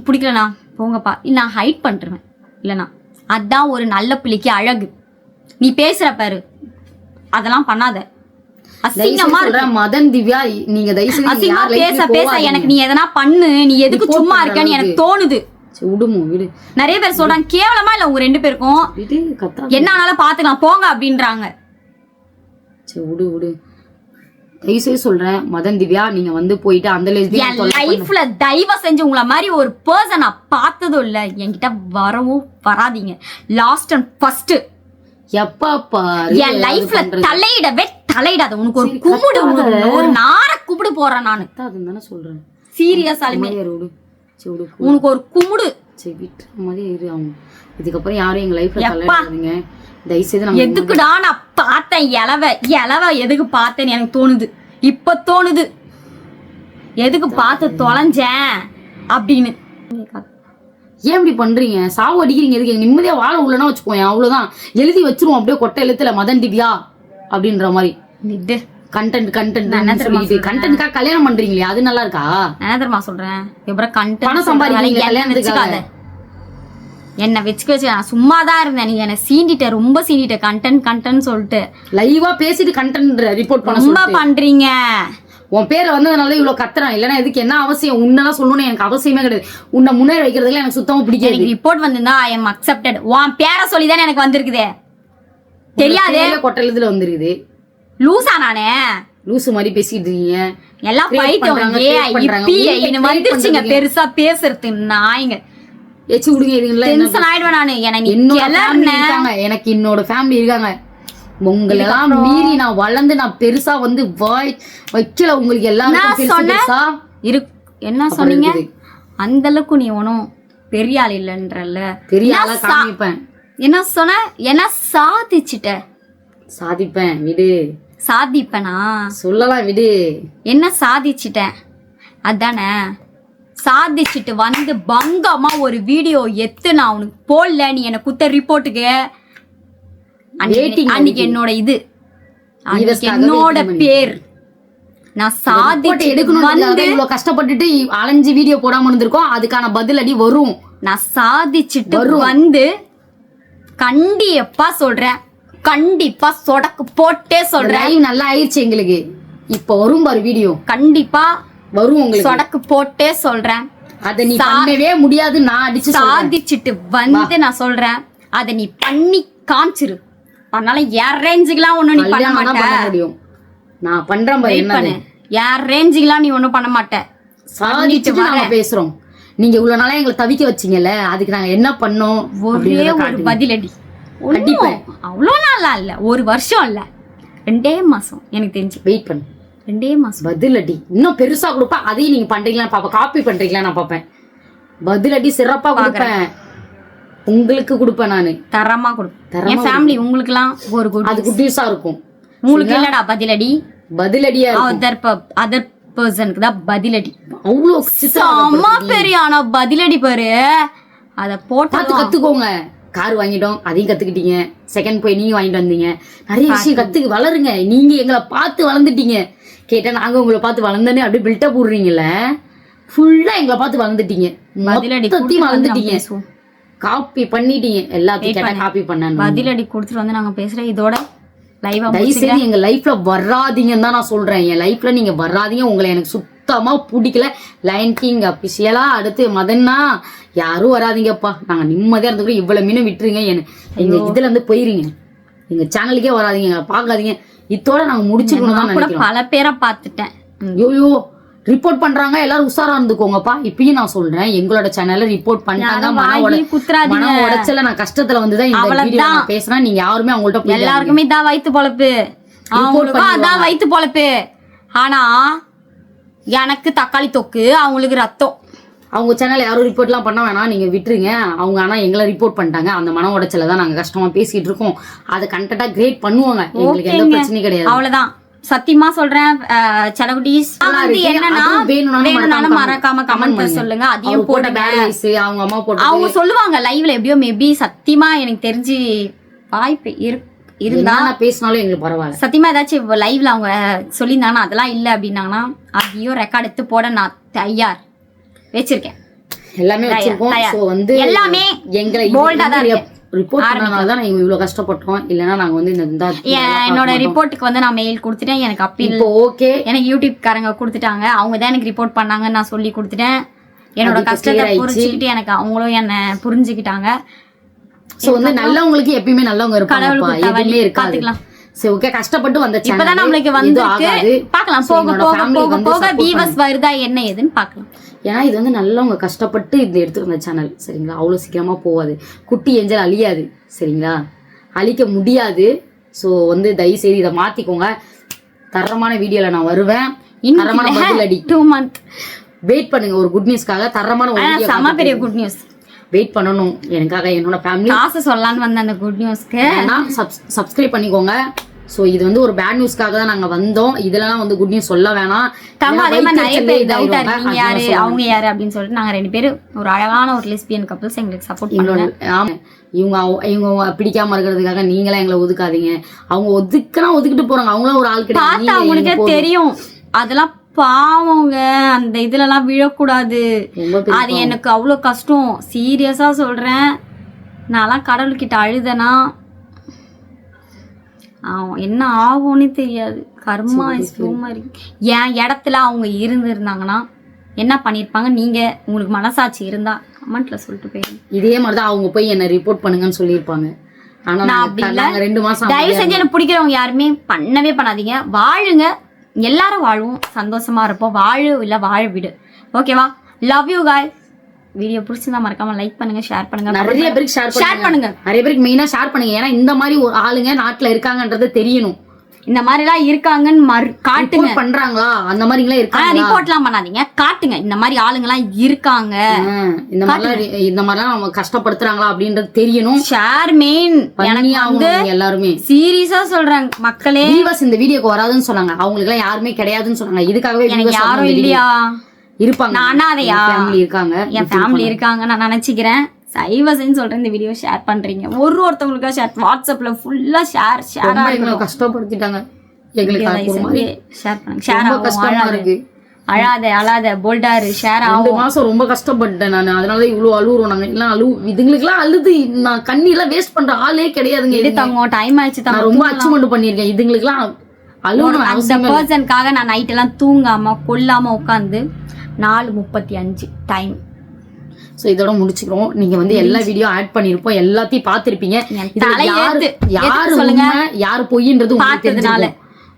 Speaker 1: பிடிக்கலண்ணா போங்கப்பா, நான் ஹைட் பண்ணிருவேன். இல்லைண்ணா அதான் ஒரு நல்ல பிள்ளைக்கு அழகு. நீ பேசுற பாரு, அதெல்லாம் பண்ணாத. அசிங்கமா இருக்கு.
Speaker 2: மதன் திவ்யா நீங்க
Speaker 1: அசிங்கமா பேச எனக்கு நீ எதனா பண்ணு, நீ எதுக்கு சும்மா இருக்கன்னு எனக்கு தோணுது.
Speaker 2: விடு.
Speaker 1: நிறைய பேர் சொல்றாங்க கேவலமா இல்ல உங்க 2 பேருக்கும் என்ன ஆனாலும் பாத்துக்கலாம் போங்க அப்படின்றாங்க.
Speaker 2: விடு தயவுசெய்து சொல்றேன் மதன் திவ்யா, நீங்க வந்து போயிட்டு அந்த
Speaker 1: லைஃப்ல தயவு செஞ்சு உங்களை மாதிரி ஒரு பர்சன் நான் பார்த்ததும் இல்ல. என்கிட்ட வரவும் வராதீங்க. லாஸ்ட் அண்ட் ஃபர்ஸ்ட்
Speaker 2: எப்பப்பா
Speaker 1: என் லைஃப்ல தலையிடாத. உனக்கு ஒரு கும்பிடு, ஒரு நார கும்பிடு போறேன் நானு.
Speaker 2: அதுதானே சொல்றேன்.
Speaker 1: சீரியஸாலுமே உனக்கு ஒரு கும்பிடு.
Speaker 2: இதுக்கப்புறம் யாரும் எங்க லைஃப்ல தலையிடாதீங்க தயவுசெய்து.
Speaker 1: எதுக்குடா நான் பார்த்தேன் எலவ எதுக்கு பார்த்தேன்னு எனக்கு தோணுது. இப்ப தோணுது எதுக்கு பார்த்து தொலைஞ்சேன் அப்படின்னு.
Speaker 2: ஏன் இப்படி பண்றீங்க? சாவு அடிக்கிறீங்க. எதுக்கு? நிம்மதியா வாழ உள்ளனா வச்சுக்கோங்க, அவ்வளவுதான். எழுதி வச்சிருவோம் அப்படியே கொட்டை எழுத்துல மதன் திவ்யா அப்படின்ற மாதிரி. கண்டென்ட்கா கல்யாணம் பண்றீங்களே அது நல்லா இருக்கா?
Speaker 1: என்ன தெரியுமா சொல்றேன்,
Speaker 2: பணம் சம்பாதிக்கிறீங்க.
Speaker 1: என்ன வச்சு நான் சும்மா தான் இருந்தேன். நீ என்ன சீண்டிட்ட, ரொம்ப சீண்டிட்ட. கண்டென்ட் சொல்லிட்டு
Speaker 2: லைவா பேசிட்டு கண்டென்ட் ரிப்போர்ட் பண்ண
Speaker 1: ரொம்ப பண்றீங்க.
Speaker 2: உன் பேரை வந்ததுனால இவ்வளவு கத்துறான். இல்லைன்னா எதுக்கு என்ன அவசியம்? உன்னெல்லாம் சொல்லணும்னு எனக்கு அவசியமே கிடையாது. உன்னை முன்னேற வைக்கிறதுல எனக்கு சுத்தமா பிடிக்காது.
Speaker 1: எனக்கு ரிப்போர்ட் வந்திருந்தா ஐ எம் அக்செப்டட். உன் பேரை சொல்லி தானே எனக்கு வந்திருக்குதே. தெரியாதே
Speaker 2: கொட்டலத்துல வந்துருக்குது.
Speaker 1: லூசா நானே?
Speaker 2: லூசு மாதிரி பேசிட்டு இருக்கீங்க
Speaker 1: எல்லாம் பைத்தியம். வந்துருச்சுங்க பெருசா பேசுறது நாய்ங்க.
Speaker 2: எச்சு விடுங்க. இதுங்களா
Speaker 1: டென்ஷன் ஆயிடுவேன் நானு.
Speaker 2: எனக்கு என்னோட ஃபேமிலி இருக்காங்க. உங்களெல்லாம் மீறி நான் வளர்ந்து நான் பெருசா வந்து வாய் வைக்கல. உங்களுக்கு எல்லாரும்
Speaker 1: என்ன சொன்னீங்க? அந்த அளவுக்கு நீ ஒன்னும் பெரிய ஆள் இல்லன்றல்ல.
Speaker 2: பெரிய ஆளா காமிப்பேன்.
Speaker 1: என்ன சொன்ன? என்ன சாதிச்சுட்ட?
Speaker 2: சாதிப்பேன் விடு.
Speaker 1: சாதிப்பனா?
Speaker 2: சொல்லலாம் விடு.
Speaker 1: என்ன சாதிச்சுட்டேன் அதானே? சாதிச்சுட்டு வந்து பங்கமா ஒரு வீடியோ எத்து நான் உனக்கு போடல. நீ என்ன குத்த ரிப்போர்ட்டுக்கு அன்னைக்கு என்னோட இது என்னோட பேர் நான் சாதிச்சு
Speaker 2: எடுக்கணும். கஷ்டப்பட்டுட்டு அலைஞ்சு வீடியோ போடாம இருந்திருக்கோம். அதுக்கான பதில் அடி வரும்.
Speaker 1: நான் சாதிச்சுட்டு வந்து கண்டிப்பா சொல்றேன். கண்டிப்பா சொடக்கு போட்டே சொல்றேன்.
Speaker 2: நல்லா ஆயிடுச்சு எங்களுக்கு. இப்ப வரும் பாரு வீடியோ.
Speaker 1: கண்டிப்பா
Speaker 2: வரும் உங்களுக்கு.
Speaker 1: சொடக்கு போட்டே சொல்றேன்.
Speaker 2: அத நீ பண்ணவே முடியாது. நான் அடிச்சு
Speaker 1: சாதிச்சுட்டு வந்து நான் சொல்றேன். அத நீ பண்ணி காமிச்சிரு. அதனால யார் ரேஞ்சுக்கெல்லாம் ஒண்ணும் நீ பண்ண மாட்ட.
Speaker 2: நான் பண்றேன் பாரு. என்ன
Speaker 1: யார் ரேஞ்சுக்கெல்லாம் நீ ஒண்ணும் பண்ண மாட்ட.
Speaker 2: சாதிச்சுட்டு நாம பேசுறோம். நீங்க இவ்வளவு நாளா எங்களை தவிக்க வச்சீங்கல்ல, அதுக்கு நாங்க என்ன பண்ணோம்?
Speaker 1: ஒரே ஒரு பதிலடி. அவ்வளவு நாளா இல்ல, ஒரு வருஷம் இல்ல, 2 மாசம் எனக்கு தெரிஞ்சு.
Speaker 2: வெயிட் பண்ணு.
Speaker 1: 2 மாசம்
Speaker 2: பதிலடி இன்னும் பெருசா கொடுப்பா. அதையும் நீங்க பண்றீங்களா பாப்பேன். காப்பி பண்றீங்களா நான் பாப்பேன். பதிலடி சிறப்பா கொடுப்பேன். உங்களுக்கு கொடுப்பேன். நானு
Speaker 1: தரமா கொடுப்பேன். என் ஃபேமிலி உங்களுக்கு எல்லாம் ஒரு
Speaker 2: அது குட்டீஸா இருக்கும்.
Speaker 1: உங்களுக்கு இல்லடா பதிலடி.
Speaker 2: பதிலடியா
Speaker 1: அதர் பர்சனுக்கு தான் பதிலடி.
Speaker 2: அவ்வளோ
Speaker 1: செம்ம பெரியான பதிலடி பாரு. அத போட்டு
Speaker 2: கத்துக்கோங்க. கார் வாங்கிட்டோம், அதையும் கத்துக்கிட்டீங்க. செகண்ட் போய் நீங்க வாங்கிட்டு வந்தீங்க. நிறைய விஷயம் கத்துக்கு வளருங்க. நீங்க எங்களை பார்த்து வளர்ந்துட்டீங்க. கேட்டா நாங்க உங்களை பார்த்து வளர்ந்தேன்னு அப்படியே பில்டப் போடுறீங்கல்ல. ஃபுல்லா எங்களை பார்த்து வளர்ந்துட்டீங்க. மொத்தத்தையும் வளர்ந்துட்டீங்க. காப்பி பண்ணிட்டீங்க. எல்லாத்தையும் கேட்டா காப்பி பண்ண
Speaker 1: பதிலடி கொடுத்துட்டு வந்து நாங்க பேசுறேன். இதோட
Speaker 2: தயவுசெய்து எங்க லைஃப்ல வராதீங்கன்னு தான் நான் சொல்றேன். என் லைஃப்ல நீங்க வராதீங்க. உங்களை எனக்கு சுத்தமா பிடிக்கல. லயன் கிங் அபிஷியலா அடுத்து மதன்னா யாரும் வராதீங்கப்பா. நாங்க நிம்மதியா இருந்துக்கிறோம். இவ்வளவு மீனும் விட்டுருங்க. எங்க இதுல இருந்து போயிருங்க. எங்க சேனலுக்கே வராதீங்க. எங்களை பாக்காதீங்க. இதோட நாங்க முடிச்சுக்கணும் தான் நினைக்கிறோம்.
Speaker 1: பல பேரை பாத்துட்டேன்.
Speaker 2: ஐயோ ரிப்போர்ட் பண்றாங்க. எல்லாரும் உஷாரா இருந்துக்கோங்கப்பா. இப்பயும் நான் சொல்றேன், எங்களோட சேனல்ல ரிப்போர்ட் பண்ணிட்டாங்க. மன உடைச்சல நான் கஷ்டத்துல வந்துதான் இந்த வீடியோ நான் பேசுறேன். நீங்க யாருமே அவங்கள்ட்ட
Speaker 1: எல்லாருக்குமே தான் வயித்து பொழப்பு. அவங்களுக்கும் அதான் வயித்து பொழப்பு. ஆனா எனக்கு தக்காளி தொக்கு, அவங்களுக்கு ரத்தம்.
Speaker 2: அவங்க சேனல் யாரும் ரிப்போர்ட் எல்லாம் பண்ண வேணாம், நீங்க விட்டுருங்க. அவங்க ஆனா எங்களை ரிப்போர்ட் பண்ணிட்டாங்க. அந்த மன உடைச்சல தான் நாங்க கஷ்டமா பேசிட்டு இருக்கோம். அதை கண்டென்ட்டா கிரியேட் பண்ணுவாங்க. எங்களுக்கு எந்த பிரச்சனையும் கிடையாது.
Speaker 1: அவ்வளவுதான். சத்தியமா சொல்றேன் செலகுட்டீஸ். என்னன்னா வேணும்னாலும் மறக்காம கமெண்ட் சொல்லுங்க. அதையும் போட்டு
Speaker 2: அவங்க அம்மா போட்டு
Speaker 1: அவங்க சொல்லுவாங்க லைவ்ல. எப்படியோ மேபி சத்தியமா எனக்கு தெரிஞ்சு வாய்ப்பு இருந்தா
Speaker 2: பேசினாலும் எங்களுக்கு பரவாயில்ல.
Speaker 1: சத்தியமா ஏதாச்சும் லைவ்ல அவங்க சொல்லியிருந்தாங்கன்னா அதெல்லாம் இல்ல அப்படின்னாங்கன்னா அதையும் ரெக்கார்ட் எடுத்து போட நான் தயார் வச்சிருக்கேன்.
Speaker 2: எல்லாமே வச்சிருக்கோம். எல்லாமே எங்களை போல்டா தான் இருக்கு. ரிப்போர்ட் பண்ணனால தான் நாங்க இவ்வளவு கஷ்டப்பட்டோம். இல்லனா நாங்க வந்து இந்த
Speaker 1: என்னோட ரிப்போர்ட்டுக்கு வந்து நான் மெயில் கொடுத்துட்டேன். எனக்கு அப்பீல்
Speaker 2: ஓகே.
Speaker 1: எனக்கு யூடியூப் காரங்க கொடுத்துட்டாங்க. அவங்க தான் எனக்கு ரிப்போர்ட் பண்ணாங்க. நான் சொல்லி கொடுத்துட்டேன். என்னோட கஷ்டத்தை புரிஞ்சுக்கிட்டு எனக்கு அவங்களும் என்ன புரிஞ்சுக்கிட்டாங்க.
Speaker 2: சோ வந்து நல்லவங்களுக்கு எப்பயுமே நல்லவங்க இருப்பாங்கப்பா. எதுவுமே இருக்காது. சரி ஓகே. கஷ்டப்பட்டு வந்த சேனல்
Speaker 1: இப்பதான் நம்மளுக்கு வந்திருக்கு. பார்க்கலாம் போக போக போக போக வியூவர்ஸ் வருதா என்ன ஏதுன்னு பார்க்கலாம்.
Speaker 2: ஏன்னா இது வந்து நல்லவங்க கஷ்டப்பட்டு இந்த எடுத்துட்டு வந்த சேனல். சரிங்களா? அவ்வளோ சீக்கிரமா போகாது. குட்டி ஏஞ்சல் அழியாது. சரிங்களா? அழிக்க முடியாது. ஸோ வந்து தயவுசெய்து இதை மாத்திக்கோங்க. தரமான வீடியோல நான் வருவேன். தரமான பதிலடி
Speaker 1: 2 months
Speaker 2: வெயிட் பண்ணுங்க. ஒரு குட் நியூஸ்க்காக தரமான ஒரு
Speaker 1: செம பெரிய குட் நியூஸ்
Speaker 2: வெயிட் பண்ணணும். எனக்காக என்னோட ஃபேமிலி
Speaker 1: காசு சொல்லலான்னு வந்த அந்த குட் நியூஸ்க்கு
Speaker 2: சப்ஸ்கிரைப் பண்ணிக்கோங்க. சோ இது வந்து ஒரு பேட் நியூஸ்க்காக தான் நாங்க வந்தோம். இதெல்லாம் வந்து குட் நியூஸ் சொல்ல வேணாம்.
Speaker 1: அதே மாதிரி நிறைய பேர் டவுட்டா இருக்கீங்க யாரு அவங்க யாரு அப்படின்னு சொல்லிட்டு நாங்க 2 பேரும் ஒரு அழகான ஒரு லெஸ்பியன் கப்பிள்ஸ் எங்களுக்கு சப்போர்ட் பண்ணுங்க.
Speaker 2: ஆமா இவங்க பிடிக்காம இருக்கிறதுக்காக நீங்களே எங்களை ஒதுக்காதீங்க. அவங்க ஒதுக்கிட்டு போறாங்க. அவங்களும் ஒரு ஆள்
Speaker 1: கிடையாது. அவங்களுக்கே தெரியும் அதெல்லாம் பாவங்க. அந்த இதுல எல்லாம் விழக்கூடாது. அது எனக்கு அவ்வளவு கஷ்டம். சீரியஸா சொல்றேன். நான்லாம் கடவுள்கிட்ட அழுதனா என்ன ஆகும்னு தெரியாது. கர்மா இஸ் பூமரி. என் இடத்துல அவங்க இருந்திருந்தாங்கன்னா என்ன பண்ணிருப்பாங்க? நீங்க உங்களுக்கு மனசாட்சி இருந்தா கமெண்ட்ல சொல்லிட்டு போயிருங்க.
Speaker 2: இதே மாதிரிதான் அவங்க போய் என்ன ரிப்போர்ட் பண்ணுங்கன்னு சொல்லியிருப்பாங்க. ஆனா நாங்க 2 மாசம்
Speaker 1: தயவு செஞ்சு எனக்கு பிடிக்கிறவங்க யாருமே பண்ணவே பண்ணாதீங்க. வாழுங்க, எல்லாரும் வாழ்வோம், சந்தோஷமா இருப்போம். வாழு இல்ல வாழ விடு. ஓகேவா? லவ் யூ காய். வீடியோ பிடிச்சிருந்தா மறக்காம லைக் பண்ணுங்க, ஷேர் பண்ணுங்க.
Speaker 2: நிறைய பேருக்கு ஷேர் பண்ணுங்க. நிறைய பேருக்கு மெயினா ஷேர் பண்ணுங்க. ஏன்னா இந்த மாதிரி ஒரு ஆளுங்க நாட்டுல இருக்காங்கன்றது தெரியணும்.
Speaker 1: இந்த மாதிரி எல்லாம் இருக்காங்கன்னு காட்டுங்க.
Speaker 2: பண்றாங்களா அந்த மாதிரி எல்லாம் இருக்காங்க.
Speaker 1: ரிப்போர்ட் எல்லாம் பண்ணாதீங்க, காட்டுங்க இந்த மாதிரி ஆளுங்க எல்லாம் இருக்காங்க,
Speaker 2: இந்த மாதிரிலாம் அவங்க கஷ்டப்படுத்துறாங்களா அப்படின்றது தெரியணும்.
Speaker 1: Share main. எனக்கு வந்து
Speaker 2: எல்லாருமே
Speaker 1: சீரியஸா சொல்றாங்க மக்களே.
Speaker 2: வியூவர்ஸ் இந்த வீடியோக்கு வராதுன்னு சொன்னாங்க, அவங்களுக்கு எல்லாம் யாருமே கிடையாதுன்னு சொன்னாங்க. இதுக்காகவே
Speaker 1: எனக்கு யாரும் இல்லையா
Speaker 2: இருப்பாங்க.
Speaker 1: நான் அனாதையா?
Speaker 2: இருக்காங்க,
Speaker 1: என் ஃபேமிலி இருக்காங்க நான் நினைச்சுக்கிறேன். சைவசன்னு சொல்றேன். இந்த வீடியோ ஷேர் பண்றீங்க, ஒருத்தவங்களுக்கா ஷேர், வாட்ஸ்அப்ல ஃபுல்லா ஷேர்
Speaker 2: கஷ்டப்படுத்திட்டாங்க எங்களுக்கு.
Speaker 1: ஷேர் பண்ணுங்க, ஷேர் கஷ்டமா இருக்கு. அழாத போல்டாரு ஷேர் ஆகும்.
Speaker 2: 2 மாசம் ரொம்ப கஷ்டப்பட்டேன் நான். அதனால இவ்வளவு அழுவுறோம் நாங்க எல்லாம். இதுங்களுக்கு எல்லாம் அழுது நான் கண்ணி எல்லாம் வேஸ்ட் பண்ற ஆளே கிடையாதுங்க.
Speaker 1: எடுத்தாங்க, டைம் ஆயிடுச்சு.
Speaker 2: நான் ரொம்ப அச்சீவ்மெண்ட் பண்ணிருக்கேன். இதுங்களுக்கு எல்லாம் அழுவணும்.
Speaker 1: அந்த பர்சனுக்காக நான் நைட் எல்லாம் தூங்காம கொல்லாம உட்காந்து 4:35 டைம்.
Speaker 2: சோ இதோட முடிச்சுக்கிறோம். நீங்க வந்து எல்லா வீடியோ ஆட் பண்ணிருப்போம், எல்லாத்தையும் பாத்திருப்பீங்க. யாரு சொல்லுங்க, யாரு பொய்ன்றது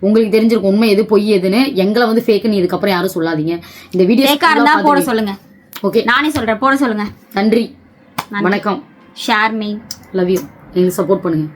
Speaker 2: உங்களுக்கு தெரிஞ்சிருக்கும். உண்மை எது பொய் எதுன்னு. எங்களை வந்து ஃபேக்குன்னு இதுக்கப்புறம் யாரும் சொல்லாதீங்க. இந்த வீடியோ
Speaker 1: போட சொல்லுங்க.
Speaker 2: ஓகே,
Speaker 1: நானே சொல்றேன், போட சொல்லுங்க.
Speaker 2: நன்றி, வணக்கம்.
Speaker 1: Share me,
Speaker 2: love you. எங்களுக்கு சப்போர்ட் பண்ணுங்க.